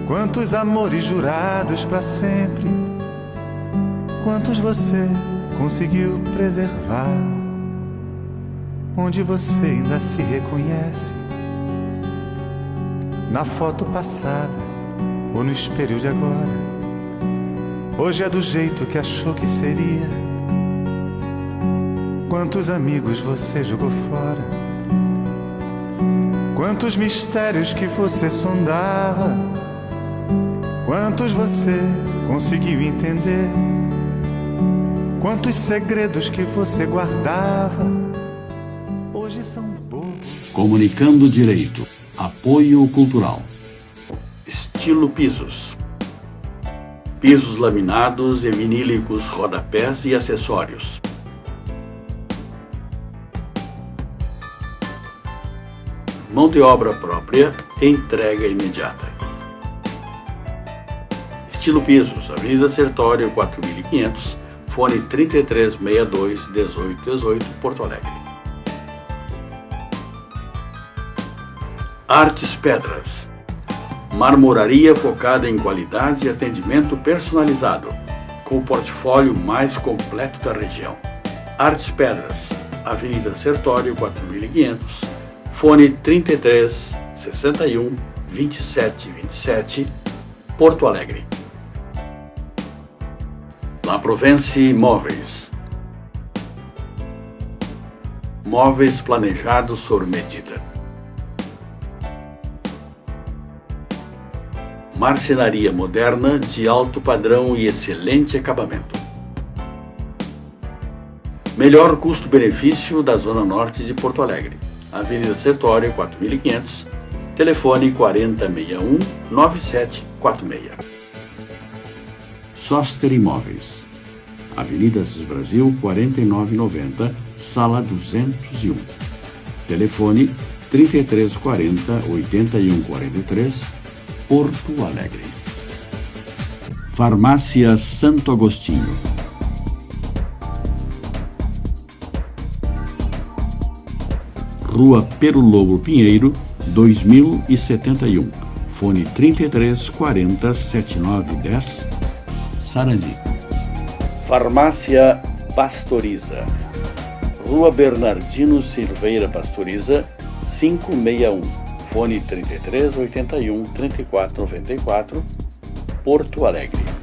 quantos amores jurados pra sempre, quantos você conseguiu preservar, onde você ainda se reconhece, na foto passada ou no espelho de agora. Hoje é do jeito que achou que seria, quantos amigos você jogou fora, quantos mistérios que você sondava, quantos você conseguiu entender, quantos segredos que você guardava, hoje são bobos. Comunicando Direito. Apoio Cultural. Estilo Pisos. Pisos laminados e vinílicos, rodapés e acessórios. Mão de obra própria, entrega imediata. Estilo Pisos, Avenida Sertório 4500, fone 3362-1818, Porto Alegre. Artes Pedras. Marmoraria focada em qualidade e atendimento personalizado, com o portfólio mais completo da região. Artes Pedras, Avenida Sertório 4500, fone 33 61 27 27, Porto Alegre. La Provence Móveis. Móveis planejados sob medida. Marcenaria moderna de alto padrão e excelente acabamento. Melhor custo-benefício da Zona Norte de Porto Alegre. Avenida Sertório 4500, telefone 4061-9746. Soster Imóveis. Avenida Assis Brasil 4990, sala 201. Telefone 3340-8143, Porto Alegre. Farmácia Santo Agostinho. Rua Pero Lobo Pinheiro, 2071. Fone 3340-7910, Sarandi. Farmácia Pastoriza. Rua Bernardino Silveira Pastoriza, 561. Fone 3381-3494, Porto Alegre.